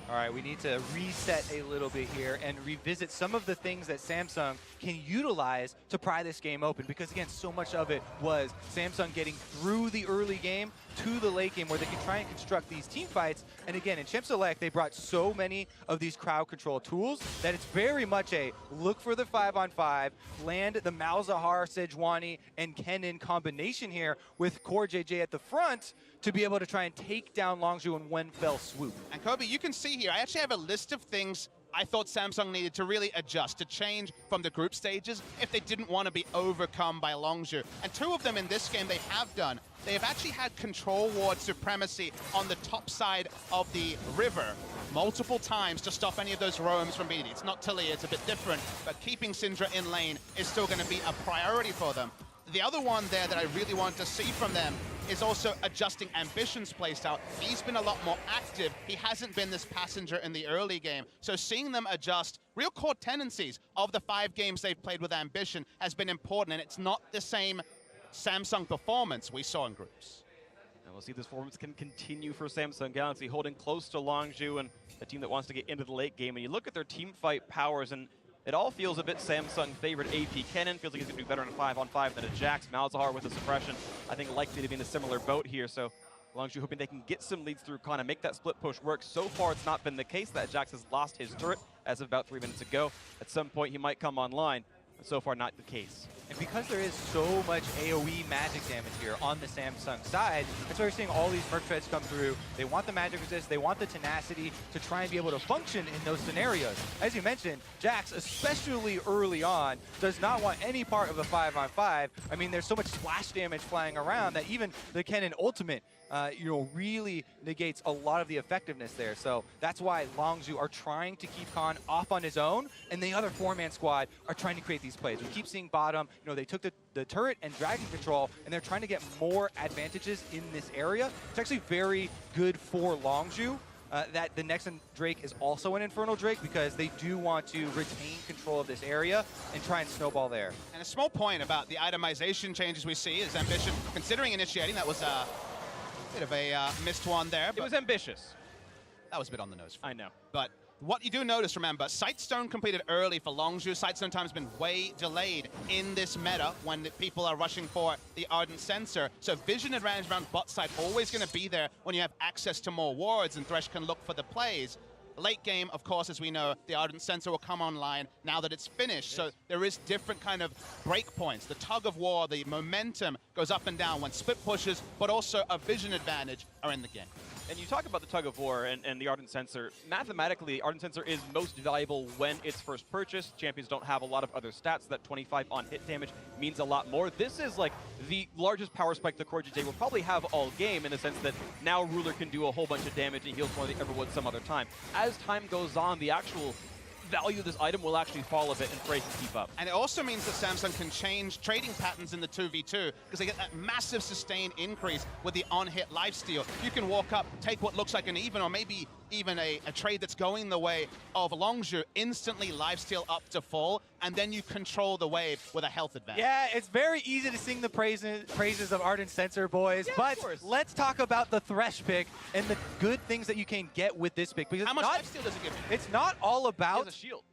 All right, we need to reset a little bit here and revisit some of the things that Samsung can utilize to pry this game open, because again, so much of it was Samsung getting through the early game to the late game where they can try and construct these team fights. And again, in Champ Select, they brought so many of these crowd control tools that it's very much a look for the 5-on-5, land the Malzahar, Sejuani, and Kennen combination here with CoreJJ at the front to be able to try and take down Longzhu in one fell swoop. And Kobe, you can see here, I actually have a list of things I thought Samsung needed to really adjust, to change from the group stages if they didn't want to be overcome by Longzhu. And 2 of them in this game they have done. They have actually had control ward supremacy on the top side of the river multiple times to stop any of those roams from beating. It's not Tilly, it's a bit different, but keeping Syndra in lane is still going to be a priority for them. The other one there that I really want to see from them is also adjusting Ambition's playstyle. He's been a lot more active. He hasn't been this passenger in the early game. So seeing them adjust real core tendencies of the 5 games they've played with Ambition has been important, and it's not the same Samsung performance we saw in groups. And we'll see this performance can continue for Samsung Galaxy, holding close to Longzhu and a team that wants to get into the late game. And you look at their team fight powers, and it all feels a bit Samsung favored. AP Kennen feels like he's going to do better in a 5-on-5 than a Jax. Malzahar with the suppression, I think likely to be in a similar boat here. So Longzhu hoping they can get some leads through Khan and make that split push work. So far, it's not been the case. That Jax has lost his turret as of about 3 minutes ago. At some point, he might come online, but so far not the case. And because there is so much AoE magic damage here on the Samsung side, that's why we're seeing all these Merc Treads come through. They want the magic resist, they want the tenacity to try and be able to function in those scenarios. As you mentioned, Jax, especially early on, does not want any part of the 5-on-5. I mean, there's so much splash damage flying around that even the Kennen ultimate really negates a lot of the effectiveness there. So that's why Longzhu are trying to keep Khan off on his own, and the other 4-man squad are trying to create these plays. We keep seeing bottom, they took the turret and dragon control, and they're trying to get more advantages in this area. It's actually very good for Longzhu. That the next Drake is also an Infernal Drake, because they do want to retain control of this area and try and snowball there. And a small point about the itemization changes we see is Ambition considering initiating. That was a bit of a missed one there. It was ambitious. That was a bit on the nose. I know. But what you do notice, remember, Sightstone completed early for Longzhu. Sightstone time has been way delayed in this meta when people are rushing for the Ardent Sensor. So vision advantage around bot side always going to be there when you have access to more wards, and Thresh can look for the plays. Late game, of course, as we know, the Ardent Sensor will come online now that it's finished. So there is different kind of breakpoints. The tug of war, the momentum goes up and down when split pushes, but also a vision advantage are in the game. And you talk about the tug of war and the Ardent Sensor. Mathematically, Ardent Sensor is most valuable when it's first purchased. Champions don't have a lot of other stats. That 25 on hit damage means a lot more. This is like the largest power spike the CoreJJ will probably have all game, in the sense that now Ruler can do a whole bunch of damage and heals more than he ever would some other time. As time goes on, the actual value of this item will actually fall a bit, and Frey can keep up. And it also means that Samsung can change trading patterns in the 2v2, because they get that massive sustained increase with the on-hit lifesteal. You can walk up, take what looks like an even, or maybe even a trade that's going the way of Longzhu, instantly lifesteal up to full, and then you control the wave with a health advantage. Yeah, it's very easy to sing the praises of Ardent Sensor, boys, but let's talk about the Thresh pick and the good things that you can get with this pick. Because how much lifesteal does it give you? It's not all about shield.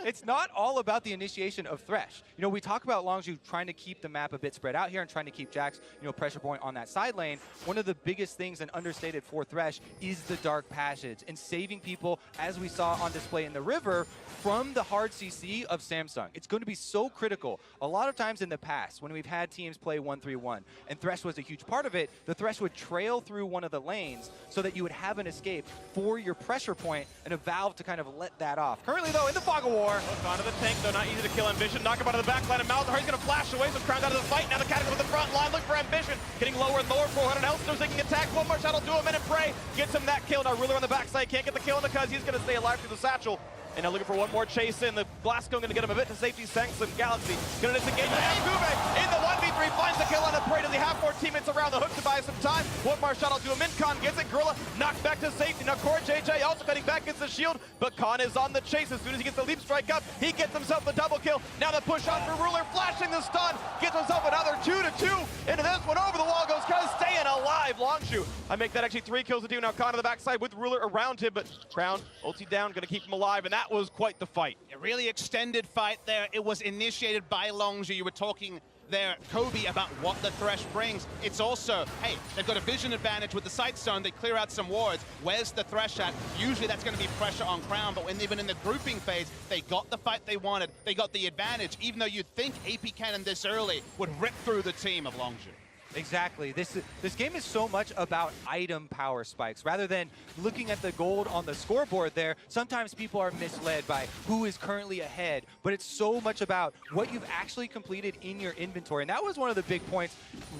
It's not all about the initiation of Thresh. We talk about Longzhu trying to keep the map a bit spread out here and trying to keep Jack's, pressure point on that side lane. One of the biggest things and understated for Thresh is the Dark Passage and saving people, as we saw on display in the river, from the hard CC of Samsung. It's going to be so critical. A lot of times in the past, when we've had teams play 1-3-1, and Thresh was a huge part of it, the Thresh would trail through one of the lanes so that you would have an escape for your pressure point and a valve to kind of let that off. Currently, though, in the Fog of War. Look onto the tank, though, not easy to kill Ambition. Knock him out of the back line, and Malzahar, he's going to flash away, so Crown's out of the fight. Now the Cataclysm with the front line. Look for Ambition. Getting lower and lower. 400 health. They're taking attack. One more shot will do him in, and Prey gets him that kill. Now Ruler on the backside can't get the kill on the Cuzz. He's going to stay alive through the satchel. And now looking for one more chase in. The Glasgow going to get him a bit to safety. Samsung Galaxy going to disengage. And CuVee in the 1v3 finds the kill on a Prey. Does he have more teammates around the hook to buy some time? One more shot will do him in. Khan gets it. Gorilla knocked back to safety. Now CoreJJ also cutting back against the shield, but Khan is on the chase. As soon as he gets the leap strike up, he gets himself the double kill. Now the push on for Ruler, flashing the stun. Gets himself another 2-2 into this one. Over the wall goes Cuzz, staying alive. Longzhu, I make that actually 3 kills to do. Now Khan on the backside with Ruler around him, but Crown ulti down, going to keep him alive, and that was quite the fight. A really extended fight there. It was initiated by Longzhu. You were talking there, CuVee, about what the Thresh brings. It's also, hey, they've got a vision advantage with the Sightstone. They clear out some wards. Where's the Thresh at? Usually that's going to be pressure on Crown, but when even in the grouping phase, they got the fight they wanted. They got the advantage, even though you'd think AP Kennen this early would rip through the team of Longzhu. Exactly. This game is so much about item power spikes. Rather than looking at the gold on the scoreboard there, sometimes people are misled by who is currently ahead, but it's so much about what you've actually completed in your inventory. And that was one of the big points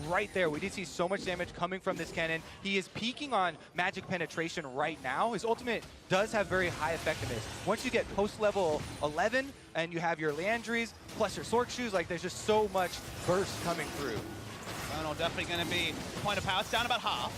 right there. We did see so much damage coming from this Kennen. He is peaking on magic penetration right now. His ultimate does have very high effectiveness. Once you get post-level 11 and you have your Leandries plus your Sork shoes, like there's just so much burst coming through. Infernal definitely going to be point of power. It's down about half.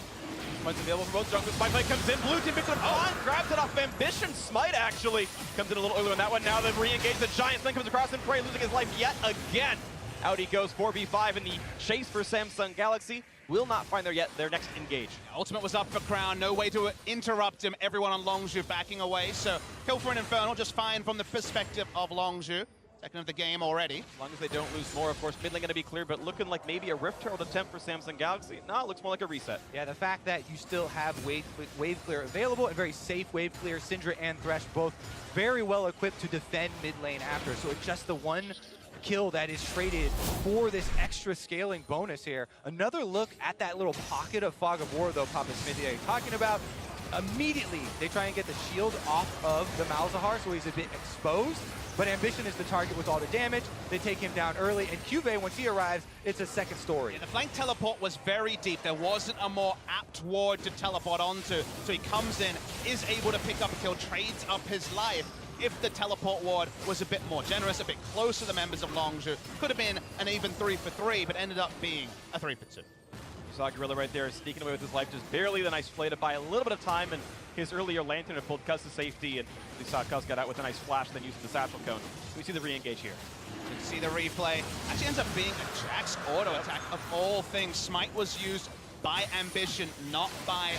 Points available for both jungles. Spike play comes in. Blue team picks it up. Grabs it off Ambition. Smite actually comes in a little earlier on that one. Now they re-engage the Giants. Then comes across and Prey, losing his life yet again. Out he goes. 4v5 in the chase for Samsung Galaxy. Will not find their next engage. Ultimate was up for Crown. No way to interrupt him. Everyone on Longzhu backing away. So kill for an Infernal, just fine from the perspective of Longzhu. Second of the game already. As long as they don't lose more, of course, mid lane going to be clear, but looking like maybe a Rift Herald attempt for Samsung Galaxy. No, it looks more like a reset. Yeah, the fact that you still have wave clear available and very safe wave clear. Syndra and Thresh both very well equipped to defend mid lane after. So it's just the one kill that is traded for this extra scaling bonus here. Another look at that little pocket of Fog of War, though, Papa Smithy, you're talking about. Immediately, they try and get the shield off of the Malzahar, so he's a bit exposed. But Ambition is the target with all the damage. They take him down early, and CuVee, once he arrives, it's a second story. Yeah, the flank teleport was very deep. There wasn't a more apt ward to teleport onto. So he comes in, is able to pick up a kill, trades up his life. If the teleport ward was a bit more generous, a bit closer to the members of Longzhu, could have been an even 3-for-3, but ended up being a 3-for-2. You saw Gorilla right there sneaking away with his life just barely. The nice play to buy a little bit of time, and his earlier lantern had pulled Cuzz to safety, and we saw Cuzz got out with a nice flash, then using the satchel cone. We see the re-engage here. You can see the replay. Actually ends up being a Jax auto attack of all things. Smite was used by Ambition, not by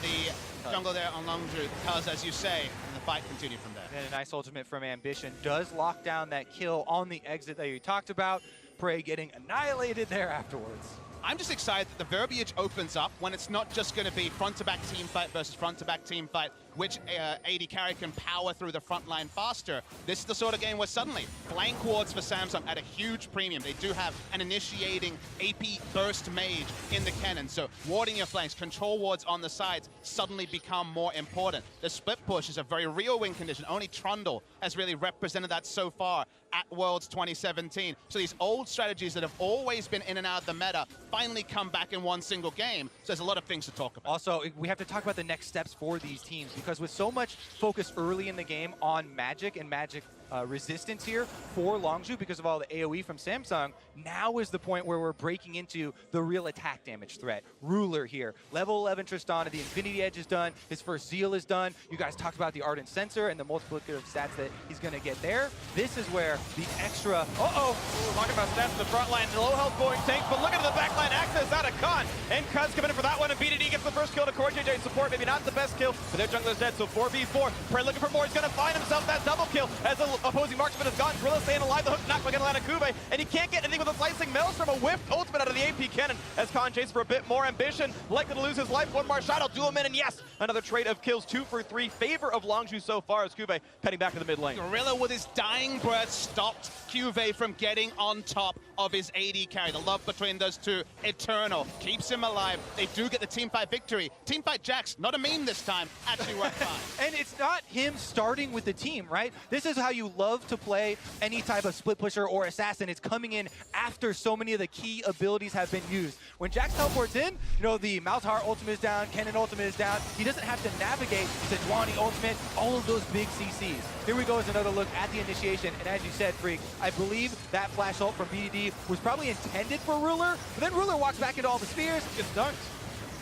the jungle there on Longzhu, Cuzz, as you say, and the fight continued from there. And a nice ultimate from Ambition does lock down that kill on the exit that you talked about. Prey getting annihilated there afterwards. I'm just excited that the verbiage opens up when it's not just going to be front-to-back team fight versus front-to-back team fight, which AD carry can power through the front line faster. This is the sort of game where suddenly flank wards for Samsung at a huge premium. They do have an initiating AP burst mage in the Kennen, so warding your flanks, control wards on the sides suddenly become more important. The split push is a very real win condition. Only Trundle has really represented that so far at Worlds 2017. So these old strategies that have always been in and out of the meta finally come back in one single game. So there's a lot of things to talk about. Also, we have to talk about the next steps for these teams, because with so much focus early in the game on Magic and Magic resistance here for Longzhu because of all the AoE from Samsung, now is the point where we're breaking into the real attack damage threat. Ruler here, level 11 Tristana, the Infinity Edge is done, his first Zeal is done. You guys talked about the Ardent Sensor and the multiplicative stats that he's going to get there. This is where the extra... Talking about stats in the front line, low health going tanks, but look at the back line access out of Khan. And Cuzz coming in for that one, and BDD gets the first kill to CoreJJ support. Maybe not the best kill, but their jungler's dead, so 4v4. Prey looking for more, he's going to find himself that double kill as the opposing marksman is gone. Gorilla staying alive, the hook not going to land on CuVee, and he can't get anything with a slicing Maelstrom, a whiffed ultimate out of the AP Kennen as Khan chases for a bit more ambition, likely to lose his life. One more shot, I'll do him in, and yes, another trade of kills, 2 for 3, favor of Longzhu so far as CuVee heading back to the mid lane. Gorilla with his dying breath stopped CuVee from getting on top of his AD carry. The love between those two, eternal, keeps him alive. They do get the teamfight victory. Teamfight Jax, not a meme this time, actually worked fine. And it's not him starting with the team, right? This is how you love to play any type of split pusher or assassin. It's coming in after so many of the key abilities have been used. When Jax teleports in, you know, the Malzahar ultimate is down, Kennen ultimate is down. He doesn't have to navigate Sejuani ultimate, all of those big CCs. Here we go as another look at the initiation, and as you said, Freak, I believe that flash ult from BDD was probably intended for Ruler, but then Ruler walks back into all the spears, gets dunked.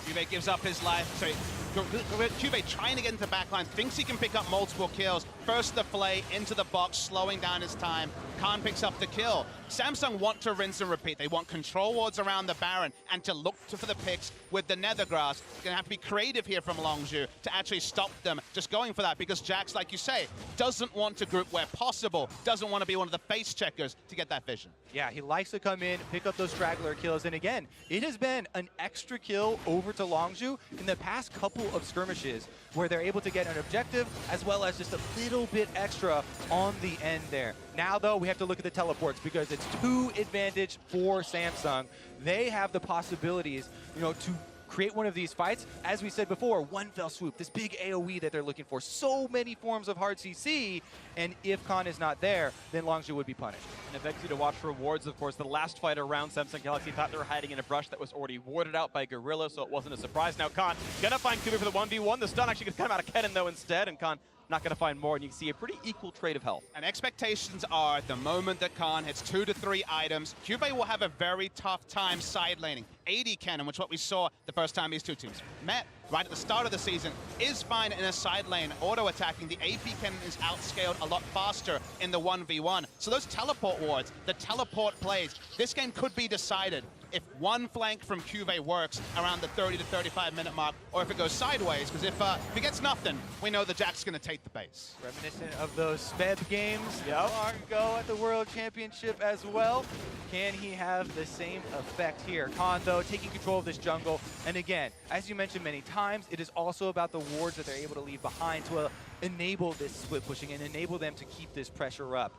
CuVee gives up his life. Sorry, CuVee trying to get into the backline, thinks he can pick up multiple kills. First the flay into the box, slowing down his time. Khan picks up the kill. Samsung want to rinse and repeat. They want control wards around the Baron and to look for the picks with the Nethergrass. It's going to have to be creative here from Longzhu to actually stop them just going for that, because Jax, like you say, doesn't want to group where possible, doesn't want to be one of the face checkers to get that vision. Yeah, he likes to come in, pick up those straggler kills, and again, it has been an extra kill over to Longzhu in the past couple of skirmishes where they're able to get an objective as well as just a little bit extra on the end there. Now, though, we have to look at the teleports because it's 2 advantage for Samsung. They have the possibilities, you know, to create one of these fights. As we said before, one fell swoop, this big AoE that they're looking for, so many forms of hard CC, and if Khan is not there, then Longzhu would be punished. And it begs you to watch for wards, of course. The last fight around Samsung Galaxy thought they were hiding in a brush that was already warded out by Gorilla, so it wasn't a surprise. Now Khan gonna find CuVee for the 1v1. The stun actually gonna come out of Kennen, though, instead, and Khan not gonna find more, and you can see a pretty equal trade of health. And expectations are the moment that Khan hits 2 to 3 items, CuVee will have a very tough time side laning. AD Kennen, which is what we saw the first time these two teams met right at the start of the season, is fine in a side lane auto-attacking. The AP Kennen is outscaled a lot faster in the 1v1. So those teleport wards, the teleport plays, this game could be decided if one flank from CuVee works around the 30 to 35 minute mark, or if it goes sideways, because if he gets nothing, we know the Jack's going to take the base. Reminiscent of those Sped games long ago at the World Championship as well. Can he have the same effect here? Khan, though, taking control of this jungle. And again, as you mentioned many times, it is also about the wards that they're able to leave behind to enable this split pushing and enable them to keep this pressure up.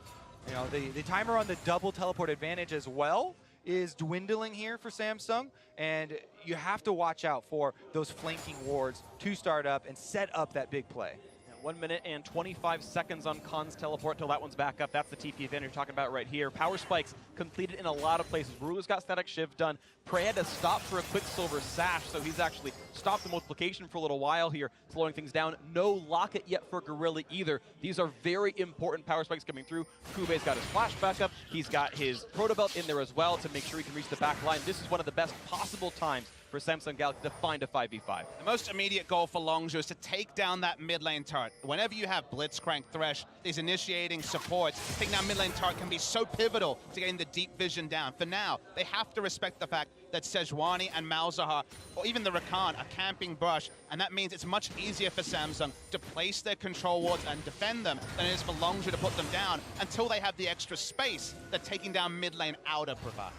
You know, the timer on the double teleport advantage as well is dwindling here for Samsung, and you have to watch out for those flanking wards to start up and set up that big play. 1 minute and 25 seconds on Khan's teleport till that one's back up. That's the TP advantage you're talking about right here. Power spikes completed in a lot of places. Ruler's got static shiv done. Prey had to stop for a Quicksilver sash, so he's actually stopped the multiplication for a little while here, slowing things down. No locket yet for Gorilla either. These are very important power spikes coming through. CuVee's got his flash backup. He's got his Proto Belt in there as well to make sure he can reach the back line. This is one of the best possible times for Samsung Galaxy to find a 5v5. The most immediate goal for Longzhu is to take down that mid lane turret. Whenever you have Blitzcrank, Thresh, these initiating supports, taking down mid lane turret can be so pivotal to getting the deep vision down. For now, they have to respect the fact that Sejuani and Malzahar, or even the Rakan, are camping brush, and that means it's much easier for Samsung to place their control wards and defend them than it is for Longzhu to put them down until they have the extra space that taking down mid lane outer provides.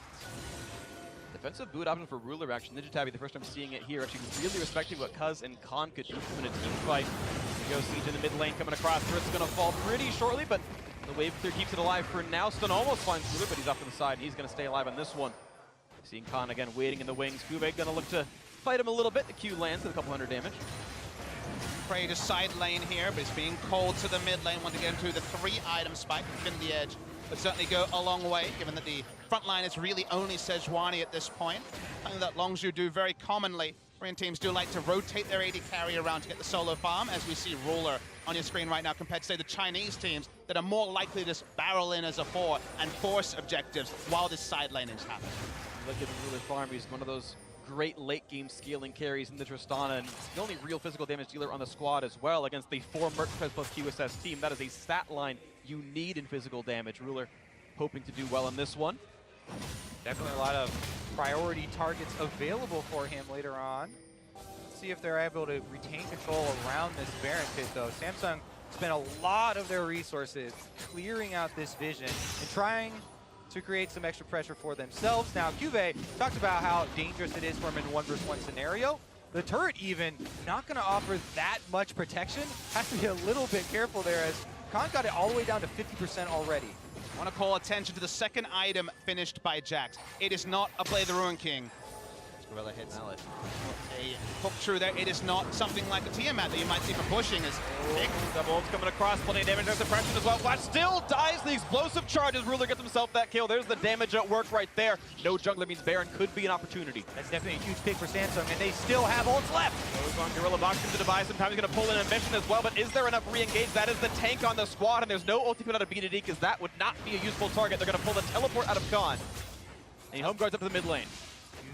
Defensive boot option for Ruler action. Ninja Tabby, the first time seeing it here, actually really respecting what Cuzz and Khan could do in a team fight. Go Siege in the mid lane coming across. Thrift's gonna fall pretty shortly, but the wave clear keeps it alive for now. Stun almost finds Ruler, but he's off to the side. He's gonna stay alive on this one. Seeing Khan again waiting in the wings. CuVee gonna look to fight him a little bit. The Q lands with a couple hundred damage. Prey to side lane here, but it's being called to the mid lane. Want to get into the 3-item spike and fin the edge. But certainly go a long way, given that the front line is really only Sejuani at this point. Something that Longzhu do very commonly. Korean teams do like to rotate their AD carry around to get the solo farm, as we see Ruler on your screen right now, compared to, say, the Chinese teams that are more likely to just barrel in as a 4 and force objectives while this side lane is happening. Look at Ruler farm. He's one of those great late game scaling carries in the Tristana, and the only real physical damage dealer on the squad as well against the 4 Merc plus QSS team. That is a stat line you need in physical damage. Ruler hoping to do well in this one. Definitely a lot of priority targets available for him later on. Let's see if they're able to retain control around this Baron pit, though. Samsung spent a lot of their resources clearing out this vision and trying to create some extra pressure for themselves. Now, CuVee talked about how dangerous it is for him in 1v1 scenario. The turret even not going to offer that much protection. Has to be a little bit careful there, as Khan got it all the way down to 50% already. I want to call attention to the second item finished by Jax. It is not a Play the Ruin King. Gorilla hits Mallet. A hook through there. It is not something like a Tiamat that you might see for pushing. As Double ult's coming across, plenty of damage. There's suppression as well. Flash still dies. The explosive charges. Ruler gets himself that kill. There's the damage at work right there. No jungler means Baron could be an opportunity. That's definitely a huge pick for Samsung, and they still have ults left. Goes on Gorilla, box into device. Sometimes he's going to pull in a mission as well, but is there enough re-engage? That is the tank on the squad, and there's no ultimate out of BDD because that would not be a useful target. They're going to pull the teleport out of Khan. And he home guards up to the mid lane.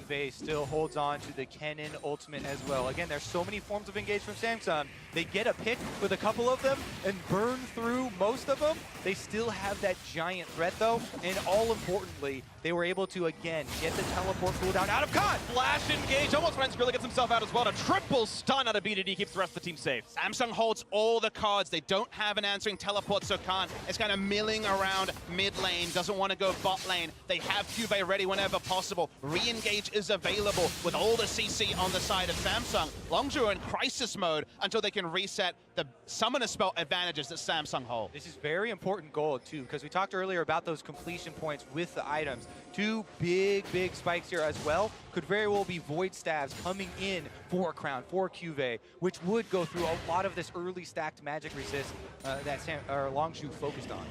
CuVee still holds on to the Kennen ultimate as well. Again, there's so many forms of engage from Samsung. They get a pick with a couple of them and burn through most of them. They still have that giant threat though, and all importantly, they were able to again get the teleport cooldown out of Khan. Flash engage, almost finds Gorilla, gets himself out as well. A triple stun out of BDD keeps the rest of the team safe. Samsung holds all the cards. They don't have an answering teleport, so Khan is kind of milling around mid lane, doesn't want to go bot lane. They have CuVee ready whenever possible. Re-engage is available with all the CC on the side of Samsung. Longzhu are in crisis mode until they can reset the summoner spell advantages that Samsung hold. This is very important gold too, because we talked earlier about those completion points with the items. 2 big spikes here as well. Could very well be Void Stabs coming in for Crown, for CuVee, which would go through a lot of this early stacked magic resist that Longzhu focused on.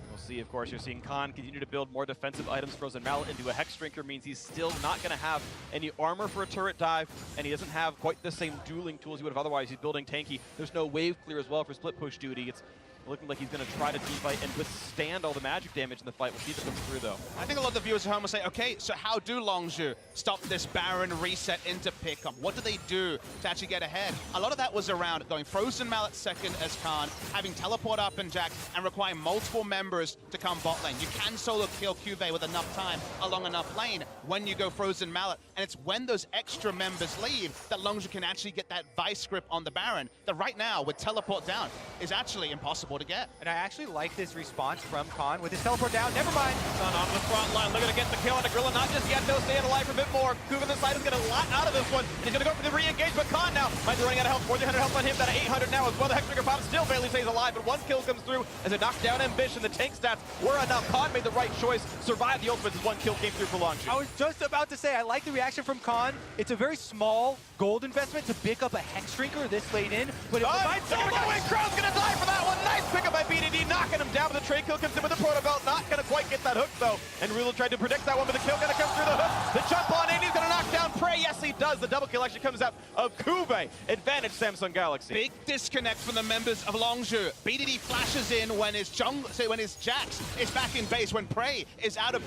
We'll see, of course, you're seeing Khan continue to build more defensive items. Frozen Mallet into a Hex Drinker means he's still not going to have any armor for a turret dive, and he doesn't have quite the same dueling tools he would have otherwise. He's building tanky. There's no wave clear as well for split push duty. It's looking like he's going to try to team fight and withstand all the magic damage in the fight. We'll see if it comes through, though. I think a lot of the viewers at home will say, okay, so how do Longzhu stop this Baron reset into pickup? What do they do to actually get ahead? A lot of that was around going Frozen Mallet second as Khan, having teleport up and Jax, and requiring multiple members to come bot lane. You can solo kill CuVee with enough time along enough lane when you go Frozen Mallet, and it's when those extra members leave that Longzhu can actually get that vice grip on the Baron that right now, with teleport down, is actually impossible afford to get. And I actually like this response from Khan with his teleport down. Never mind. Sun on the front line, looking to get the kill on the Gorilla. Not just yet, though, staying alive for a bit more. CuVee on the side is going to lot out of this one. He's going to go for the re-engage, but Khan now might be running out of health. More than 100 health on him, down to 800 now as well. The Hextrigger Pop still barely stays alive, but one kill comes through as a knockdown Ambition. The tank stats were enough. Khan made the right choice, survived the ultimate as one kill came through for Longzhu. I was just about to say, I like the reaction from Khan. It's a very small gold investment to pick up a Hextrigger this late in, but it provides solo and Crowd's gonna die for that one. Nice pick up by BDD, knocking him down, but the trade kill comes in with the Proto Belt. Not gonna quite get that hook though. And Rula tried to predict that one, but the kill gonna come through the hook. The jump on AD's gonna knock down Prey. Yes, he does. The double kill actually comes out of CuVee. Advantage Samsung Galaxy. Big disconnect from the members of Longzhu. BDD flashes in when his Jax is back in base, when Prey is out of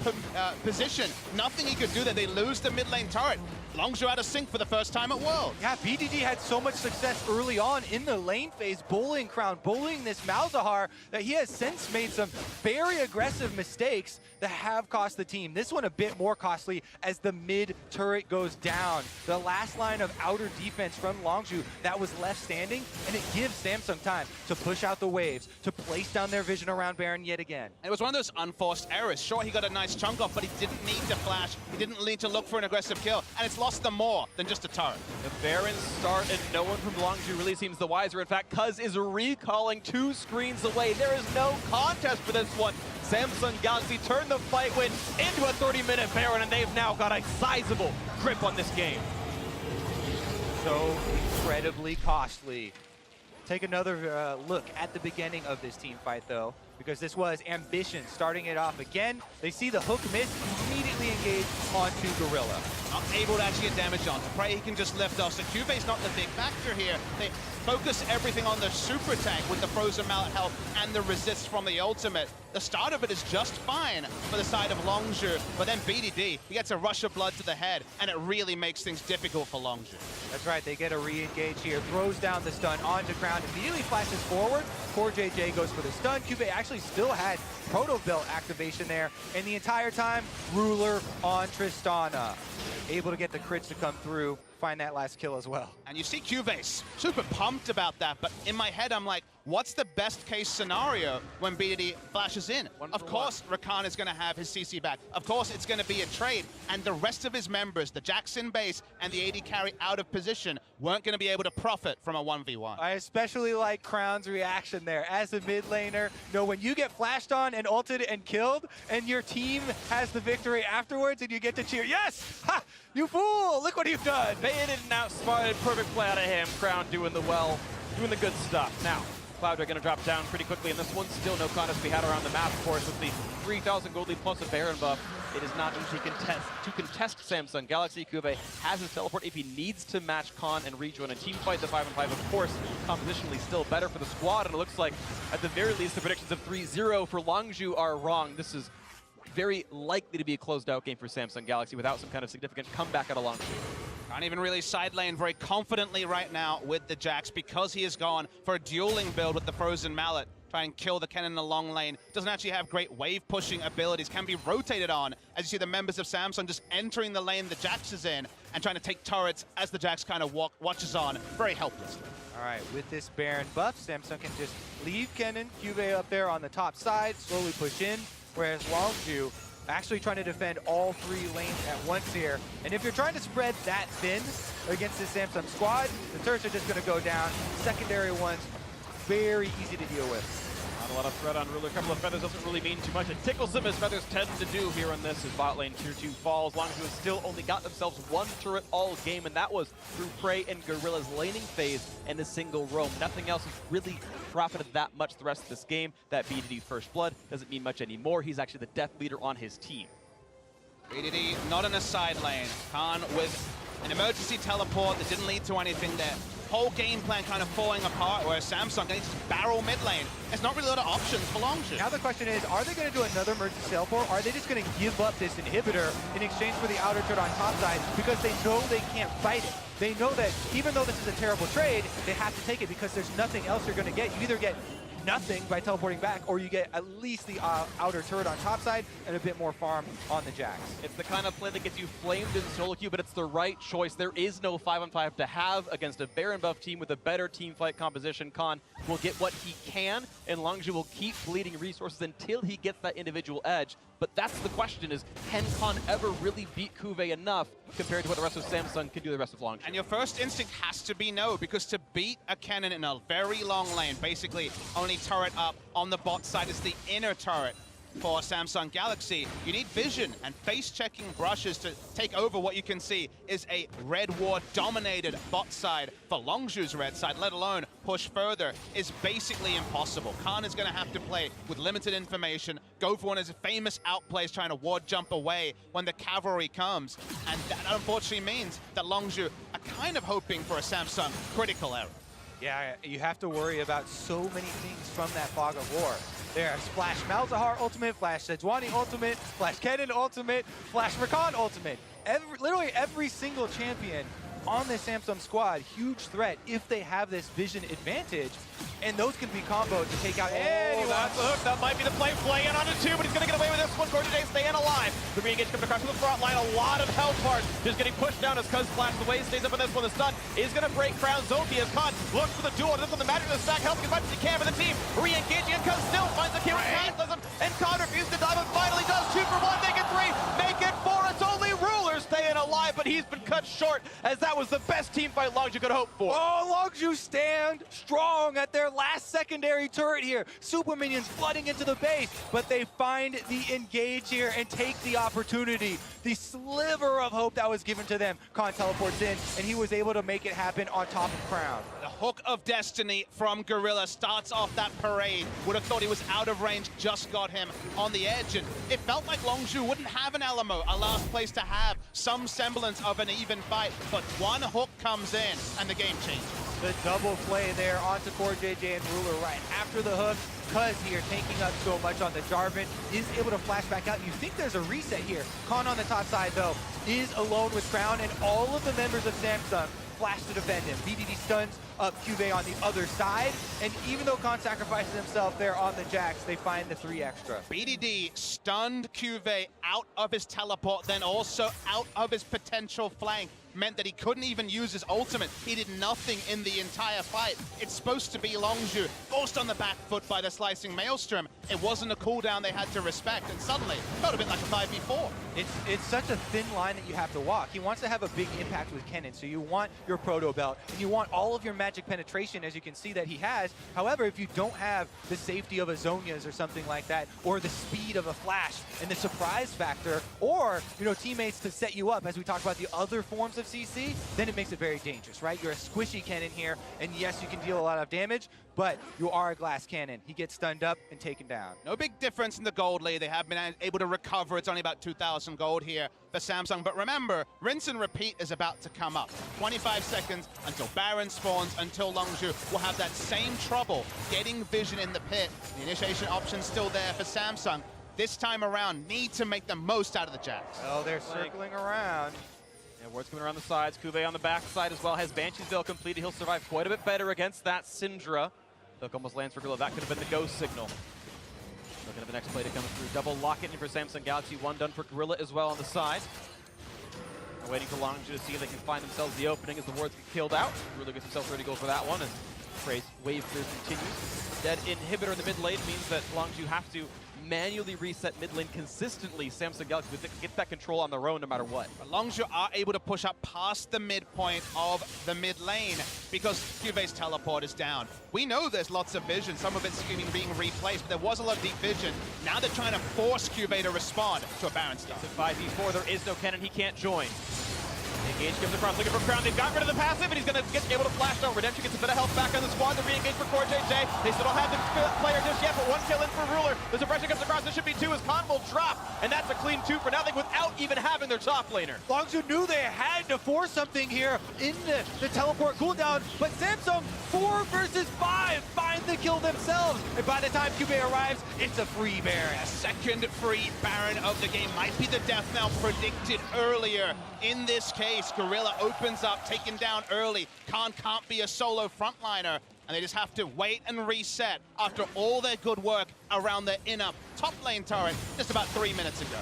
position. Nothing he could do there. They lose the mid lane turret. Longzhu out of sync for the first time at World. Yeah, BDD had so much success early on in the lane phase, bullying Crown, bullying this Malzahar, that he has since made some very aggressive mistakes that have cost the team. This one a bit more costly as the mid turret goes down. The last line of outer defense from Longzhu that was left standing, and it gives Samsung time to push out the waves, to place down their vision around Baron yet again. It was one of those unforced errors. Sure, he got a nice chunk off, but he didn't need to flash. He didn't need to look for an aggressive kill, and it's lost them more than just a turret. The Barons start, and no one from Longzhu really seems the wiser. In fact, Cuzz is recalling 2 screens away. There is no contest for this one. Samsung Galaxy turned the fight win into a 30-minute Baron, and they've now got a sizable grip on this game. So incredibly costly. Take another look at the beginning of this team fight, though, because this was Ambition starting it off again. They see the hook miss, immediately engage onto Gorilla. Not able to actually get damage on. Prey he can just lift off. So CuVee's not the big factor here. They focus everything on the super tank with the frozen mallet health and the resist from the ultimate. The start of it is just fine for the side of Longzhu, but then BDD, he gets a rush of blood to the head, and it really makes things difficult for Longzhu. That's right, they get a re-engage here, throws down the stun onto Crown, immediately flashes forward. CoreJJ goes for the stun. CuVee actually still had Proto Belt activation there, and the entire time, Ruler on Tristana. Able to get the crits to come through, find that last kill as well. And you see CuVee super pumped about that, but in my head I'm like, what's the best case scenario when BDD flashes in? Of course Rakan is going to have his CC back. Of course it's going to be a trade, and the rest of his members, the Jackson base and the AD carry out of position, weren't going to be able to profit from a 1v1. I especially like Crown's reaction there. As a mid laner, you know, when you get flashed on and ulted and killed, and your team has the victory afterwards, and you get to cheer, yes! Ha! You fool! Look what you've done! Baited and outsmarted, perfect play out of him. Crown doing the good stuff. Now, Cloud are going to drop down pretty quickly in this one. Still no contest to be had around the map, of course, with the 3,000 gold lead plus a Baron buff. It is not easy to contest Samsung Galaxy. CuVee has his teleport if he needs to match Khan and rejoin a team fight. The 5-on-5, of course, compositionally still better for the squad, and it looks like, at the very least, the predictions of 3-0 for Longzhu are wrong. This is very likely to be a closed-out game for Samsung Galaxy without some kind of significant comeback out of Longzhu. Can't even really side lane very confidently right now with the Jax because he has gone for a dueling build with the Frozen Mallet. Try and kill the Kennen in the long lane. Doesn't actually have great wave pushing abilities. Can be rotated on as you see the members of Samsung just entering the lane the Jax is in and trying to take turrets as the Jax kind of watches on very helplessly. All right, with this Baron buff, Samsung can just leave Kennen, CuVee up there on the top side, slowly push in, whereas Longzhu actually trying to defend all 3 lanes at once here. And if you're trying to spread that thin against this Samsung squad, the turrets are just going to go down. Secondary ones, very easy to deal with. Not a lot of threat on Ruler. A couple of feathers doesn't really mean too much. It tickles him as feathers tend to do here on this as bot lane tier 2 falls. Longzhu has still only got themselves 1 turret all game, and that was through Prey and Gorilla's laning phase and a single roam. Nothing else has really profited that much the rest of this game. That BDD first blood doesn't mean much anymore. He's actually the death leader on his team. BDD not in a side lane. Khan with an emergency teleport that didn't lead to anything there. Whole game plan kind of falling apart, where Samsung needs to barrel mid lane. There's not really a lot of options for Longzhu. Now the question is, are they going to do another emergency teleport, or are they just going to give up this inhibitor in exchange for the outer turret on top side because they know they can't fight it? They know that even though this is a terrible trade, they have to take it because there's nothing else you're going to get. You either get nothing by teleporting back, or you get at least the outer turret on top side and a bit more farm on the Jax. It's the kind of play that gets you flamed in solo queue, but it's the right choice. There is no 5-on-5 to have against a Baron buff team with a better team fight composition. Khan will get what he can, and Longzhu will keep bleeding resources until he gets that individual edge. But that's the question, is can Khan ever really beat CuVee enough compared to what the rest of Samsung can do the rest of Longzhu? And your first instinct has to be no, because to beat a Kennen in a very long lane, basically only turret up on the bot side is the inner turret for Samsung Galaxy, you need vision and face-checking brushes to take over what you can see is a red ward dominated bot side for Longzhu's red side, let alone push further, is basically impossible. Khan is going to have to play with limited information, go for one of his famous outplays trying to ward jump away when the cavalry comes, and that unfortunately means that Longzhu are kind of hoping for a Samsung critical error. Yeah, you have to worry about so many things from that Fog of War. There's Flash Malzahar ultimate, Flash Sejuani ultimate, Flash Kennen ultimate, Flash Rakan ultimate. Literally every single champion on this Samsung squad, huge threat if they have this vision advantage, and those can be comboed to take out anyone. That's the hook. That might be the play. Play in onto two, but he's going to get away with this one. CoreJJ staying alive. The re-engage comes across to the front line. A lot of health bars just getting pushed down as Cuzz flashes away. Stays up on this one. The stun is going to break Crown Zoki as Khan looks for the duel. This one, the magic of the stack, helping as much as he can for the team. Re-engaging, and Cuzz still finds the kill. And Khan refuses to die, but finally does. 2 for 1, make it 3, make it 4. It's only Ruler staying alive, but he's been cut short as that was the best team fight Longzhu could hope for. Oh, Longzhu stand strong at their last secondary turret here. Super minions flooding into the base, but they find the engage here and take the opportunity. The sliver of hope that was given to them. Khan teleports in, and he was able to make it happen on top of Crown. The hook of destiny from Gorilla starts off that parade. Would have thought he was out of range, just got him on the edge, and it felt like Longzhu wouldn't have an Alamo, a last place to have some semblance of an even fight, but one hook comes in, and the game changes. The double play there onto CoreJJ and Ruler right after the hook. Cuzz here taking up so much on the Jarvan, is able to flash back out. You think there's a reset here. Khan on the top side, though, is alone with Crown, and all of the members of Samsung flash to defend him. BDD stuns up CuVee on the other side, and even though Khan sacrifices himself there on the Jax, they find the 3 extra. BDD stunned CuVee out of his teleport, then also out of his potential flank. Meant that he couldn't even use his ultimate. He did nothing in the entire fight. It's supposed to be Longzhu, forced on the back foot by the slicing Maelstrom. It wasn't a cooldown they had to respect, and suddenly, it felt a bit like a 5v4. It's such a thin line that you have to walk. He wants to have a big impact with Kennen, so you want your proto belt, and you want all of your magic penetration, as you can see that he has. However, if you don't have the safety of a Zhonya's or something like that, or the speed of a Flash, and the surprise factor, or teammates to set you up, as we talked about the other forms of CC, then it makes it very dangerous, right? You're a squishy Kennen here, and yes, you can deal a lot of damage, but you are a glass cannon. He gets stunned up and taken down. No big difference in the gold lead. They have been able to recover. It's only about 2,000 gold here for Samsung. But remember, rinse and repeat is about to come up. 25 seconds until Baron spawns, until Longzhu will have that same trouble getting vision in the pit. The initiation option's still there for Samsung. This time around, need to make the most out of the Jax. Oh, they're circling around. Yeah, ward's coming around the sides. CuVee on the back side as well. Has Banshee's Veil completed. He'll survive quite a bit better against that Syndra. Hook almost lands for Gorilla. That could have been the go signal. Looking at the next play to come through. Double lock-it in for Samsung Galaxy. One done for Gorilla as well on the side. They're waiting for Longzhu to see if they can find themselves the opening as the wards get killed out. Gorilla gets himself ready to go for that one, and Trey's wave clear continues. Dead inhibitor in the mid lane means that Longzhu have to manually reset mid lane consistently. Samsung Galaxy get that control on their own no matter what. But Longzhu are able to push up past the midpoint of the mid lane because CuVee's teleport is down. We know there's lots of vision, some of it's being replaced, but there was a lot of deep vision. Now they're trying to force CuVee to respond to a Baron stun. It's a 5v4, there is no Kennen, he can't join. Engage comes across looking for Crown. They've got rid of the passive, and he's going to get able to flash down. Redemption gets a bit of health back on the squad. The re-engage for CoreJJ. They still don't have the player just yet, but one kill in for Ruler. The suppression comes across. There should be 2 as Khan will drop, and that's a clean 2 for nothing without even having their top laner. Longzhu knew they had to force something here in the teleport cooldown, but Samsung 4 versus 5 find the kill themselves. And by the time CuVee arrives, it's a free Baron. A second free Baron of the game might be the death knell predicted earlier. In this case, Gorilla opens up, taken down early. Khan can't be a solo frontliner. and they just have to wait and reset after all their good work around their inner top lane turret just about 3 minutes ago.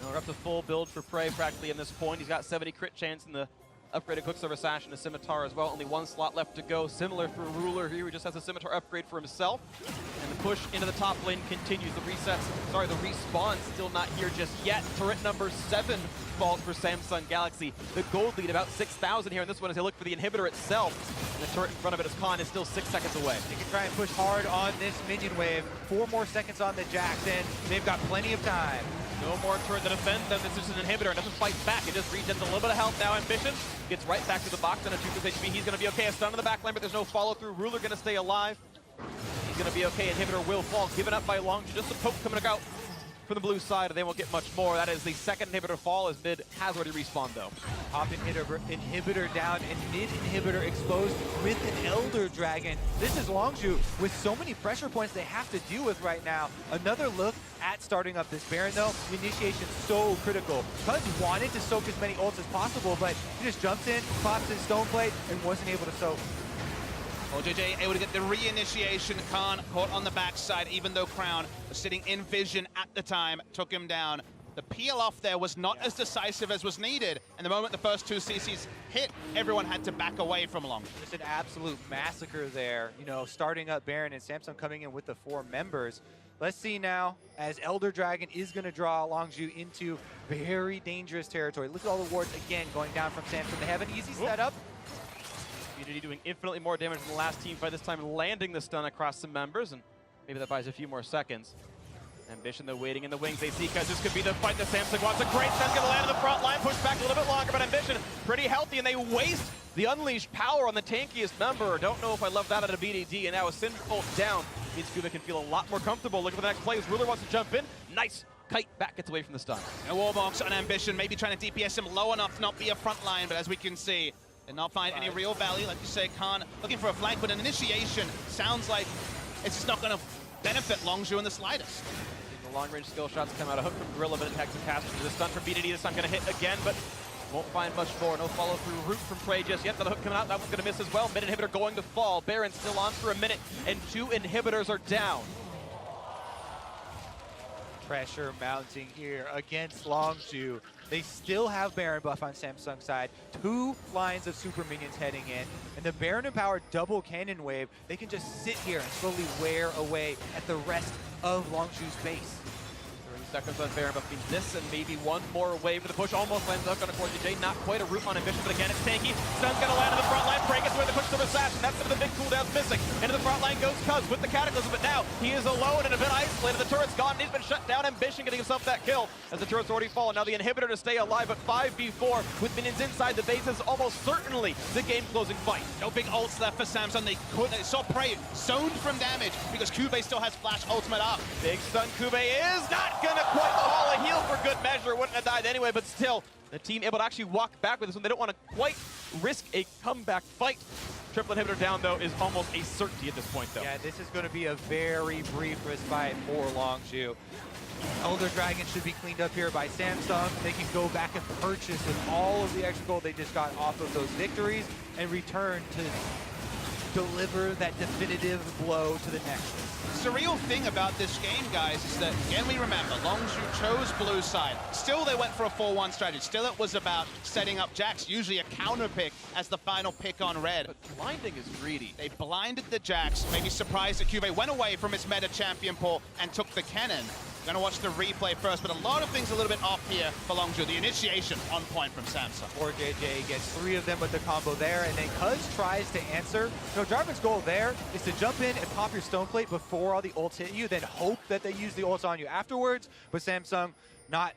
We're up to full build for Prey practically in this point. He's got 70 crit chance in the upgraded Quicksilver Sash and a Scimitar as well. Only one slot left to go. Similar for Ruler here, who just has a Scimitar upgrade for himself. And the push into the top lane continues. The respawn still not here just yet. Turret number 7 falls for Samsung Galaxy. The gold lead about 6,000 here, and this one as they look for the inhibitor itself. And the turret in front of it as Khan is still 6 seconds away. They can try and push hard on this minion wave. 4 more seconds on the Jax, and they've got plenty of time. No more turret to defend them. This is an inhibitor. It doesn't fight back. It just regens a little bit of health now. Ambition gets right back to the box on a 2+ HP. He's going to be okay. A stun in the back line, but there's no follow-through. Ruler going to stay alive. He's going to be okay. Inhibitor will fall. Given up by Longzhu. Just a poke coming out from the blue side, and they won't get much more. That is the second inhibitor fall, as mid has already respawned, though. Top inhibitor down, and mid inhibitor exposed with an Elder Dragon. This is Longzhu with so many pressure points they have to deal with right now. Another look at starting up this Baron, though. The initiation so critical. Cuzz wanted to soak as many ults as possible, but he just jumped in, pops his stone plate, and wasn't able to soak. CoreJJ able to get the reinitiation. Khan caught on the backside, even though Crown was sitting in vision at the time, took him down. The peel off there was not as decisive as was needed, and the moment the first 2 CCs hit, everyone had to back away from Longzhu. Just an absolute massacre there, you know, starting up Baron and Samsung coming in with the 4 members. Let's see now, as Elder Dragon is going to draw Longzhu into very dangerous territory. Look at all the wards again going down from Samsung. They have an easy setup. BDD doing infinitely more damage than the last team fight, this time landing the stun across some members, and maybe that buys a few more seconds. Ambition, though, waiting in the wings. They see Cuzz. This could be the fight that Samsung wants. A great stun, going to land in the front line, push back a little bit longer, but Ambition pretty healthy, and they waste the unleashed power on the tankiest member. Don't know if I love that out of BDD, and now a Syndra ult down means CuVee can feel a lot more comfortable. Look at the next play as Ruler wants to jump in. Nice kite back, gets away from the stun. A wallbox on Ambition, maybe trying to DPS him low enough to not be a front line, but as we can see, did not find any real value. Like you say, Khan looking for a flank, but an initiation sounds like it's just not going to benefit Longzhu in the slightest. The long-range skill shots come out. A hook from Gorilla, but it attacks the caster. The stun from BDD. This time going to hit again, but won't find much more. No follow-through route from Prey just yet. The hook coming out. That one's going to miss as well. Mid inhibitor going to fall. Baron still on for a minute, and 2 inhibitors are down. Pressure mounting here against Longzhu. They still have Baron buff on Samsung's side. 2 lines of super minions heading in. And the Baron empowered double cannon wave, they can just sit here and slowly wear away at the rest of Longzhu's base. 30 seconds on Baron buff means this and maybe one more wave for the push. Almost lands up on a CoreJJ. Not quite a root on Ambition, but again, it's tanky. Stun's going to land in the front line. Prey gets away the push to the Sash, and that's some of the big cooldowns missing. Into the front line goes Cuzz with the Cataclysm, but now he is alone and a bit isolated. The turret's gone, and he's been shut down. Ambition getting himself that kill as the turret's already fallen. Now the inhibitor to stay alive, but 5v4 with minions inside the base is almost certainly the game-closing fight. No big ults left for Samsung. They saw Prey zoned from damage because CuVee still has flash ultimate up. Big stun. CuVee is not going to quite haul a heal for good measure. Wouldn't have died anyway, but still, the team able to actually walk back with this one. They don't want to quite risk a comeback fight. Triple inhibitor down, though, is almost a certainty at this point, though. Yeah, this is going to be a very brief respite for Longzhu. Elder Dragon should be cleaned up here by Samsung. They can go back and purchase with all of the extra gold they just got off of those victories and return to deliver that definitive blow to the Nexus. The surreal thing about this game, guys, is that, again, we remember, Longzhu chose blue side. Still, they went for a 4-1 strategy. Still, it was about setting up Jax, usually a counter pick as the final pick on red. But blinding is greedy. They blinded the Jax, maybe surprised that CuVee went away from his meta champion pool and took the Kennen. Gonna watch the replay first, but a lot of things a little bit off here for Longzhu. The initiation on point from Samsung. CoreJJ gets 3 of them with the combo there, and then Cuzz tries to answer. You know, Jarvan's goal there is to jump in and pop your stone plate before all the ults hit you, then hope that they use the ults on you afterwards. But Samsung not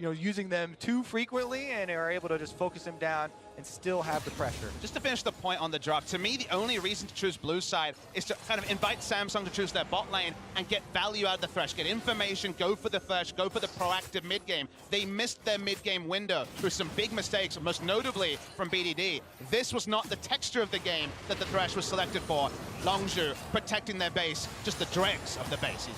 using them too frequently and are able to just focus him down and still have the pressure. Just to finish the point on the drop, to me, the only reason to choose blue side is to kind of invite Samsung to choose their bot lane and get value out of the Thresh, get information, go for the Thresh, go for the proactive mid game. They missed their mid game window through some big mistakes, most notably from BDD. This was not the texture of the game that the Thresh was selected for. Longzhu protecting their base, just the dregs of the base.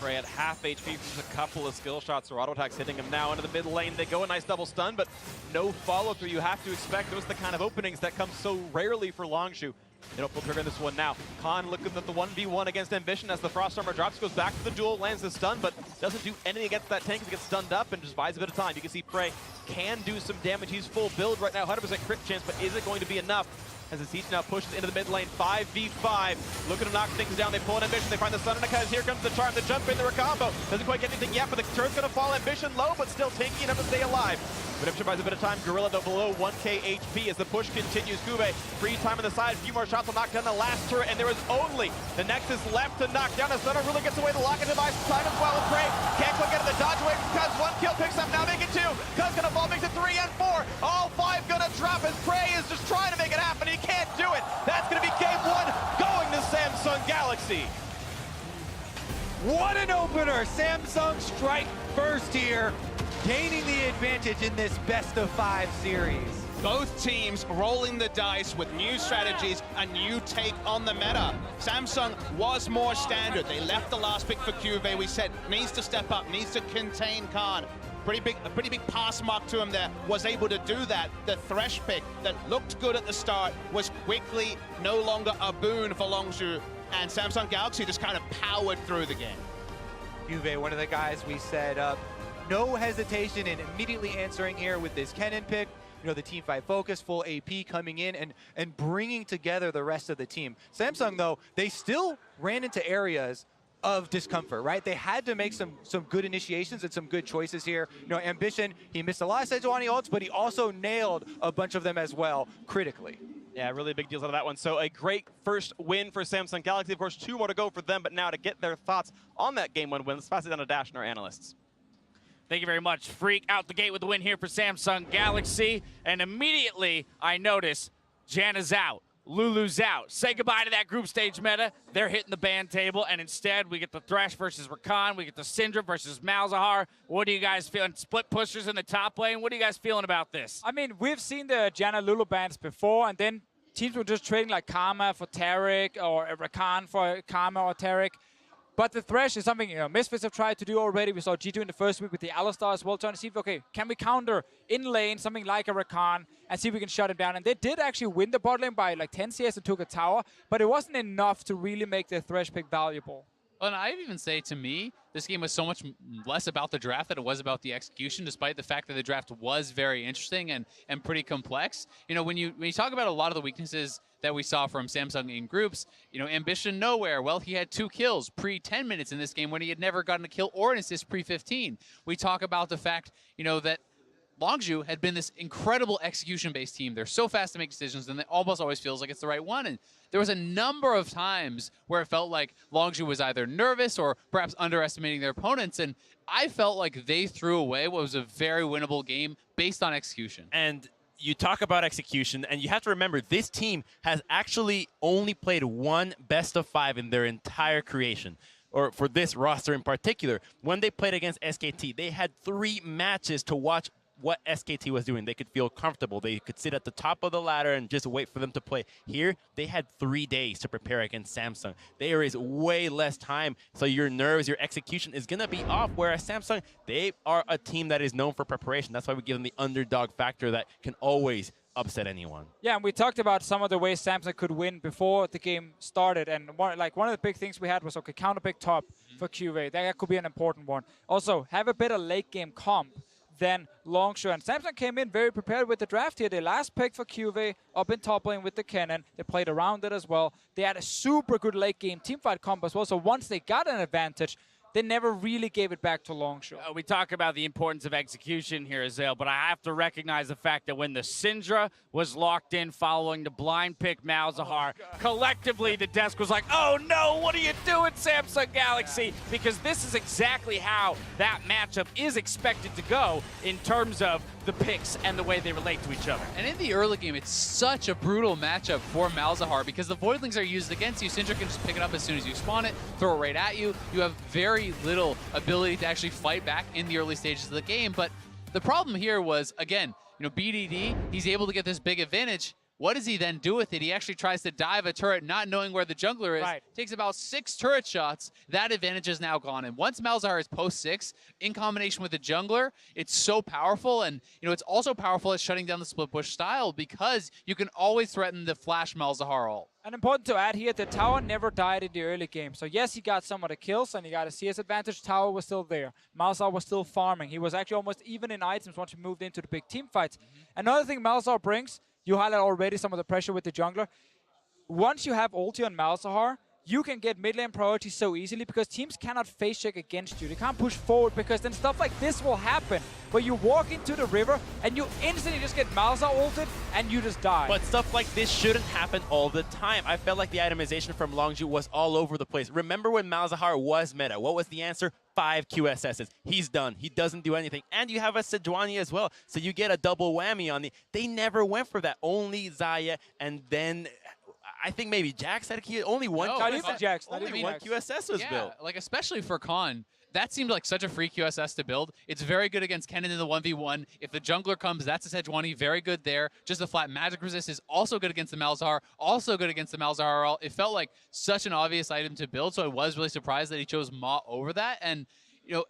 Prey at half HP from a couple of skill shots or auto attacks hitting him now into the mid lane. They go a nice double stun, but no follow through. You have to expect those are the kind of openings that come so rarely for Longzhu. They don't pull trigger in this one now. Khan looking at the 1v1 against Ambition as the Frost Armor drops, goes back to the duel, lands the stun, but doesn't do anything against that tank as he gets stunned up and just buys a bit of time. You can see Prey can do some damage. He's full build right now, 100% crit chance, but is it going to be enough? As the Siege now pushes into the mid lane, 5v5. Looking to knock things down, they pull an Ambition, they find the Sun and a Cuzz. Here comes the charm, the jump in, the combo. Doesn't quite get anything yet, but the turn's gonna fall. Ambition low, but still tanky enough to stay alive. Redemption buys a bit of time. Gorilla though below 1k HP as the push continues. CuVee, free time on the side. A few more shots will knock down the last turret, and there is only the Nexus left to knock down. As Thunder really gets away. The lock-in device time as well. And Prey can't quite get it. The dodge away from Cuzz. 1 kill picks up, now make it 2. Cuzz gonna fall, makes it 3 and 4. All 5 gonna drop as Prey is just trying to make it happen. He can't do it. That's gonna be game 1 going to Samsung Galaxy. What an opener! Samsung strike first here, gaining the advantage in this best-of-5 series. Both teams rolling the dice with new strategies, a new take on the meta. Samsung was more standard. They left the last pick for CuVee. We said needs to step up, needs to contain Khan. A pretty big pass mark to him there. Was able to do that. The Thresh pick that looked good at the start was quickly no longer a boon for Longzhu. And Samsung Galaxy just kind of powered through the game. CuVee, one of the guys we set up. No hesitation in immediately answering here with this Kennen pick. You know, the team fight focus, full AP coming in and bringing together the rest of the team. Samsung, though, they still ran into areas of discomfort, right? They had to make some good initiations and some good choices here. You know, Ambition, he missed a lot of Sejuani ults, but he also nailed a bunch of them as well, critically. Yeah, really big deals out of that one. So a great first win for Samsung Galaxy. Of course, 2 more to go for them, but now to get their thoughts on that game 1 win, let's pass it down to Dash and our analysts. Thank you very much. Freak out the gate with the win here for Samsung Galaxy. And immediately I notice Janna's out. Lulu's out. Say goodbye to that group stage meta. They're hitting the ban table, and instead we get the Thresh versus Rakan. We get the Syndra versus Malzahar. What are you guys feeling? Split pushers in the top lane. What are you guys feeling about this? I mean, we've seen the Janna Lulu bans before, and then teams were just trading like Karma for Taric or Rakan for Karma or Taric. But the Thresh is something, you know, Misfits have tried to do already. We saw G2 in the first week with the Alistar as well, trying to see if, okay, can we counter in lane something like a Rakan and see if we can shut him down. And they did actually win the bot lane by like 10 CS and took a tower, but it wasn't enough to really make the Thresh pick valuable. Well, and I'd even say, to me, this game was so much less about the draft than it was about the execution, despite the fact that the draft was very interesting and pretty complex. You know, when you talk about a lot of the weaknesses that we saw from Samsung in groups, you know, Ambition nowhere. Well, he had 2 kills pre-10 minutes in this game when he had never gotten a kill or an assist pre-15. We talk about the fact, you know, that Longzhu had been this incredible execution-based team. They're so fast to make decisions, and it almost always feels like it's the right one. And there was a number of times where it felt like Longzhu was either nervous or perhaps underestimating their opponents, and I felt like they threw away what was a very winnable game based on execution. And you talk about execution, and you have to remember this team has actually only played 1 best-of-5 in their entire creation. Or for this roster in particular. When they played against SKT, they had 3 matches to watch what SKT was doing. They could feel comfortable. They could sit at the top of the ladder and just wait for them to play. Here, they had 3 days to prepare against Samsung. There is way less time, so your nerves, your execution is going to be off, whereas Samsung, they are a team that is known for preparation. That's why we give them the underdog factor that can always upset anyone. Yeah, and we talked about some of the ways Samsung could win before the game started, and one of the big things we had was, okay, counter pick top for CuVee. That could be an important one. Also, have a better late game comp than Longzhu. And Samsung came in very prepared with the draft here. They last pick for CuVee up in top lane with the Kennen. They played around it as well. They had a super good late game teamfight comp as well. So once they got an advantage, they never really gave it back to Longzhu. We talk about the importance of execution here, Azale, but I have to recognize the fact that when the Syndra was locked in following the blind pick Malzahar, collectively the desk was like, oh no, what are you doing, Samsung Galaxy? Yeah. Because this is exactly how that matchup is expected to go in terms of the picks and the way they relate to each other. And in the early game, it's such a brutal matchup for Malzahar because the Voidlings are used against you. Syndra can just pick it up as soon as you spawn it, throw it right at you. You have very little ability to actually fight back in the early stages of the game. But the problem here was, again, you know, BDD, he's able to get this big advantage, What does he then do with it? He actually tries to dive a turret not knowing where the jungler is. Right. Takes about 6 turret shots. That advantage is now gone. And once Malzahar is post 6, in combination with the jungler, it's so powerful. And it's also powerful at shutting down the split push style because you can always threaten the flash Malzahar ult. And important to add here, the tower never died in the early game. So yes, he got some of the kills and he got a CS advantage. Tower was still there. Malzahar was still farming. He was actually almost even in items once he moved into the big team fights. Another thing Malzahar brings, you highlight already some of the pressure with the jungler. Once you have ulti on Malzahar, you can get mid lane priority so easily because teams cannot face check against you. They can't push forward because then stuff like this will happen. Where you walk into the river and you instantly just get Malzahar ulted and you just die. But stuff like this shouldn't happen all the time. I felt like the itemization from Longzhu was all over the place. Remember when Malzahar was meta? What was the answer? 5 QSSs. He's done. He doesn't do anything. And you have a Sejuani as well. So you get a double whammy on the... They never went for that. Only Xayah and then... I think maybe Jax had only one. No, not even Jax. Only one QSS was built. Like especially for Khan, that seemed like such a free QSS to build. It's very good against Kennen in the 1v1. If the jungler comes, that's a Sejuani, very good there. Just a flat magic resist is also good against the Malzahar, also good against the Malzahar ult. It felt like such an obvious item to build, so I was really surprised that he chose Ma over that. And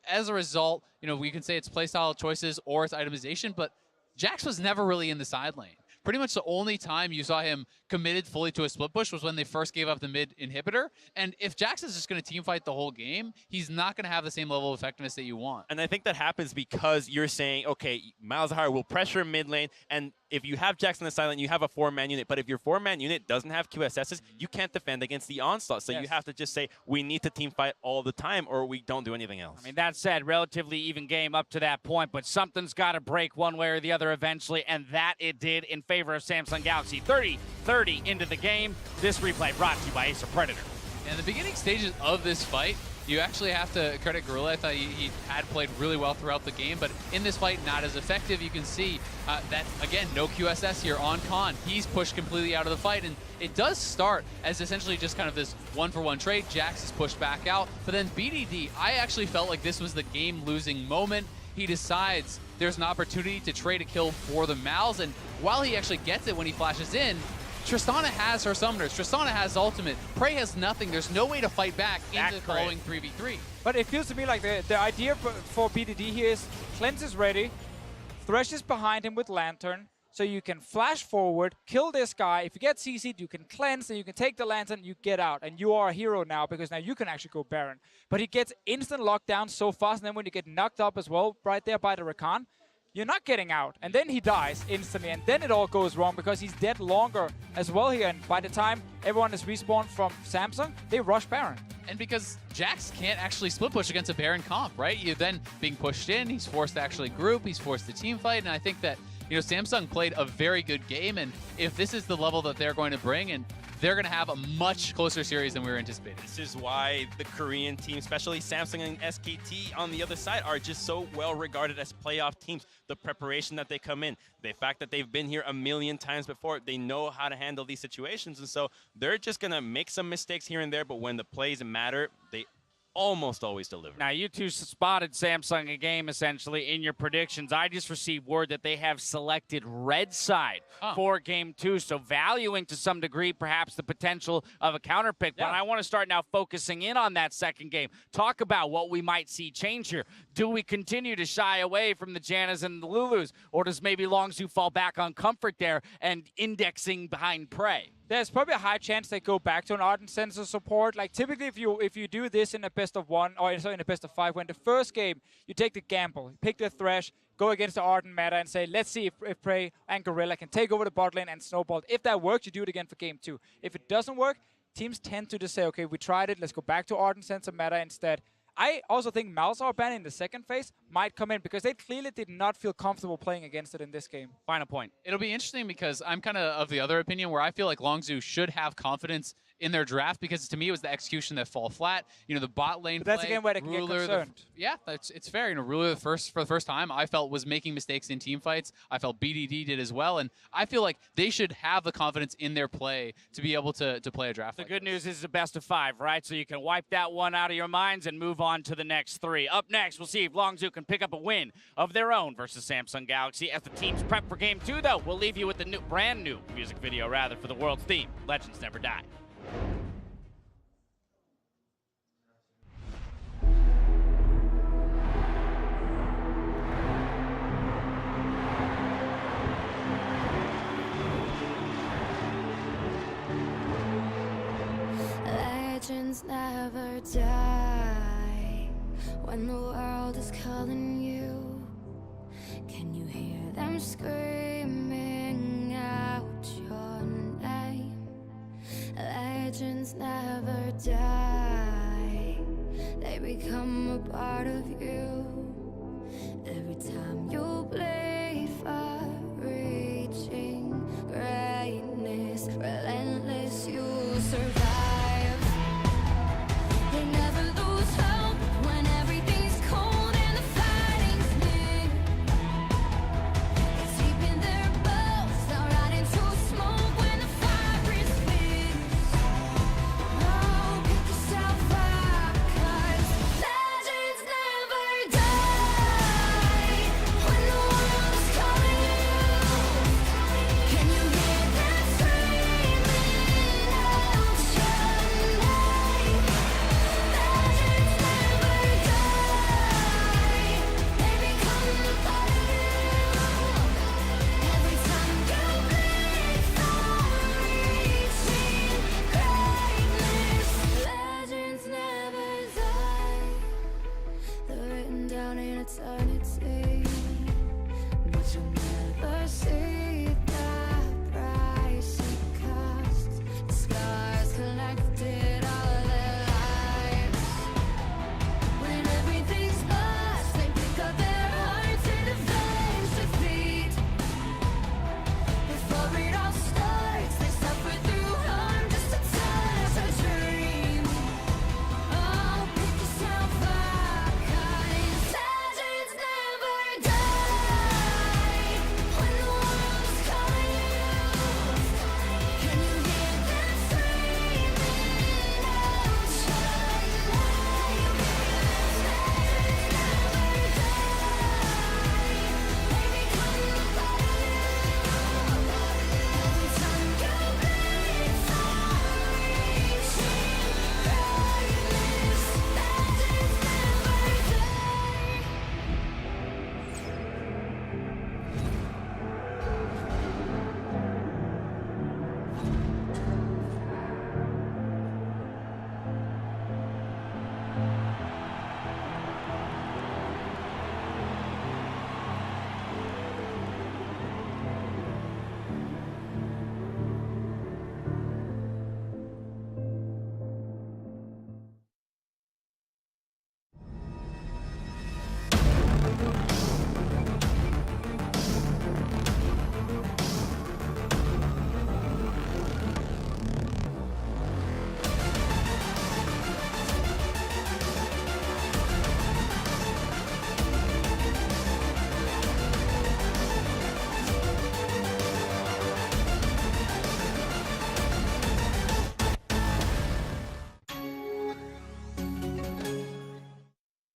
as a result, we can say it's playstyle choices or it's itemization, but Jax was never really in the side lane. Pretty much the only time you saw him committed fully to a split push was when they first gave up the mid inhibitor. And if Jax is just going to team fight the whole game, he's not going to have the same level of effectiveness that you want. And I think that happens because you're saying, okay, Malzahar will pressure mid lane, and if you have Jax on the side lane, you have a 4-man unit. But if your 4-man unit doesn't have QSSs, you can't defend against the onslaught. So you have to just say, we need to team fight all the time or we don't do anything else. I mean, that said, relatively even game up to that point, but something's got to break one way or the other eventually, and that it did in favor of Samsung Galaxy. 30-30 into the game. This replay brought to you by Ace of Predator. In the beginning stages of this fight, you actually have to credit Gorilla. I thought he had played really well throughout the game, but in this fight, not as effective. You can see that, again, no QSS here on Khan. He's pushed completely out of the fight, and it does start as essentially just kind of this one-for-one trade. Jax is pushed back out, but then BDD, I actually felt like this was the game-losing moment. He decides there's an opportunity to trade a kill for the Mals, and while he actually gets it when he flashes in, Tristana has her summoners. Tristana has ultimate. Prey has nothing. There's no way to fight back into the following 3v3. But it feels to me like the idea for BDD here is Cleanse is ready, Thresh is behind him with Lantern, so you can flash forward, kill this guy. If you get CC'd, you can cleanse, and you can take the Lantern, you get out. And you are a hero now, because now you can actually go Baron. But he gets instant lockdown so fast, and then when you get knocked up as well, right there by the Rakan, you're not getting out. And then he dies instantly, and then it all goes wrong because he's dead longer as well here. And by the time everyone is respawned from Samsung, they rush Baron. And because Jax can't actually split push against a Baron comp, right? You're then being pushed in, he's forced to actually group, he's forced to team fight, and I think that, Samsung played a very good game, and if this is the level that they're going to bring, and they're going to have a much closer series than we were anticipating. This is why the Korean team, especially Samsung and SKT on the other side, are just so well regarded as playoff teams. The preparation that they come in, the fact that they've been here a million times before, they know how to handle these situations, and so they're just going to make some mistakes here and there, but when the plays matter, they almost always deliver. Now, you two spotted Samsung a game, essentially, in your predictions. I just received word that they have selected red side for Game 2, so valuing to some degree perhaps the potential of a counter pick. But I want to start now focusing in on that second game. Talk about what we might see change here. Do we continue to shy away from the Jannas and the Lulus, or does maybe Longzhu fall back on comfort there and indexing behind Prey? There's probably a high chance they go back to an Ardent Sensor support. Like typically if you do this in a best of 1 or in a best of 5, when the first game you take the gamble, you pick the Thresh, go against the Ardent meta and say, let's see if Prey and Gorilla can take over the bot lane and snowball. If that works, you do it again for Game 2. If it doesn't work, teams tend to just say, okay, we tried it, let's go back to Ardent Sensor meta instead. I also think Malzahar ban in the second phase might come in because they clearly did not feel comfortable playing against it in this game. Final point. It'll be interesting because I'm kind of the other opinion where I feel like Longzhu should have confidence in their draft, because to me it was the execution that fall flat. You know, the bot lane But that's play, again where they can get Ruler, concerned. yeah, it's fair. You know, Ruler for the first time I felt was making mistakes in team fights. I felt BDD did as well, and I feel like they should have the confidence in their play to be able to play a draft. The good news is it's a best of 5, right? So you can wipe that one out of your minds and move on to the next 3. Up next, we'll see if Longzhu can pick up a win of their own versus Samsung Galaxy. As the teams prep for Game 2, though, we'll leave you with the brand new music video, rather, for the world's theme, Legends Never Die. Legends never die when the world is calling you. Can you hear them screaming out your name? Legends never die, they become a part of you. Every time you play for reaching greatness, relentless, you survive. They never lose hope when everything's cold and the fighting's near. It's deep in their bones, they'll ride into smoke when the fire is fierce. Oh, pick yourself up, 'cause legends never die when the world is calling you. Can you hear them screaming out your name? Legends never die, they become a part of you. Every time you bleed for reaching greatness, legends never die. They're written down in eternity.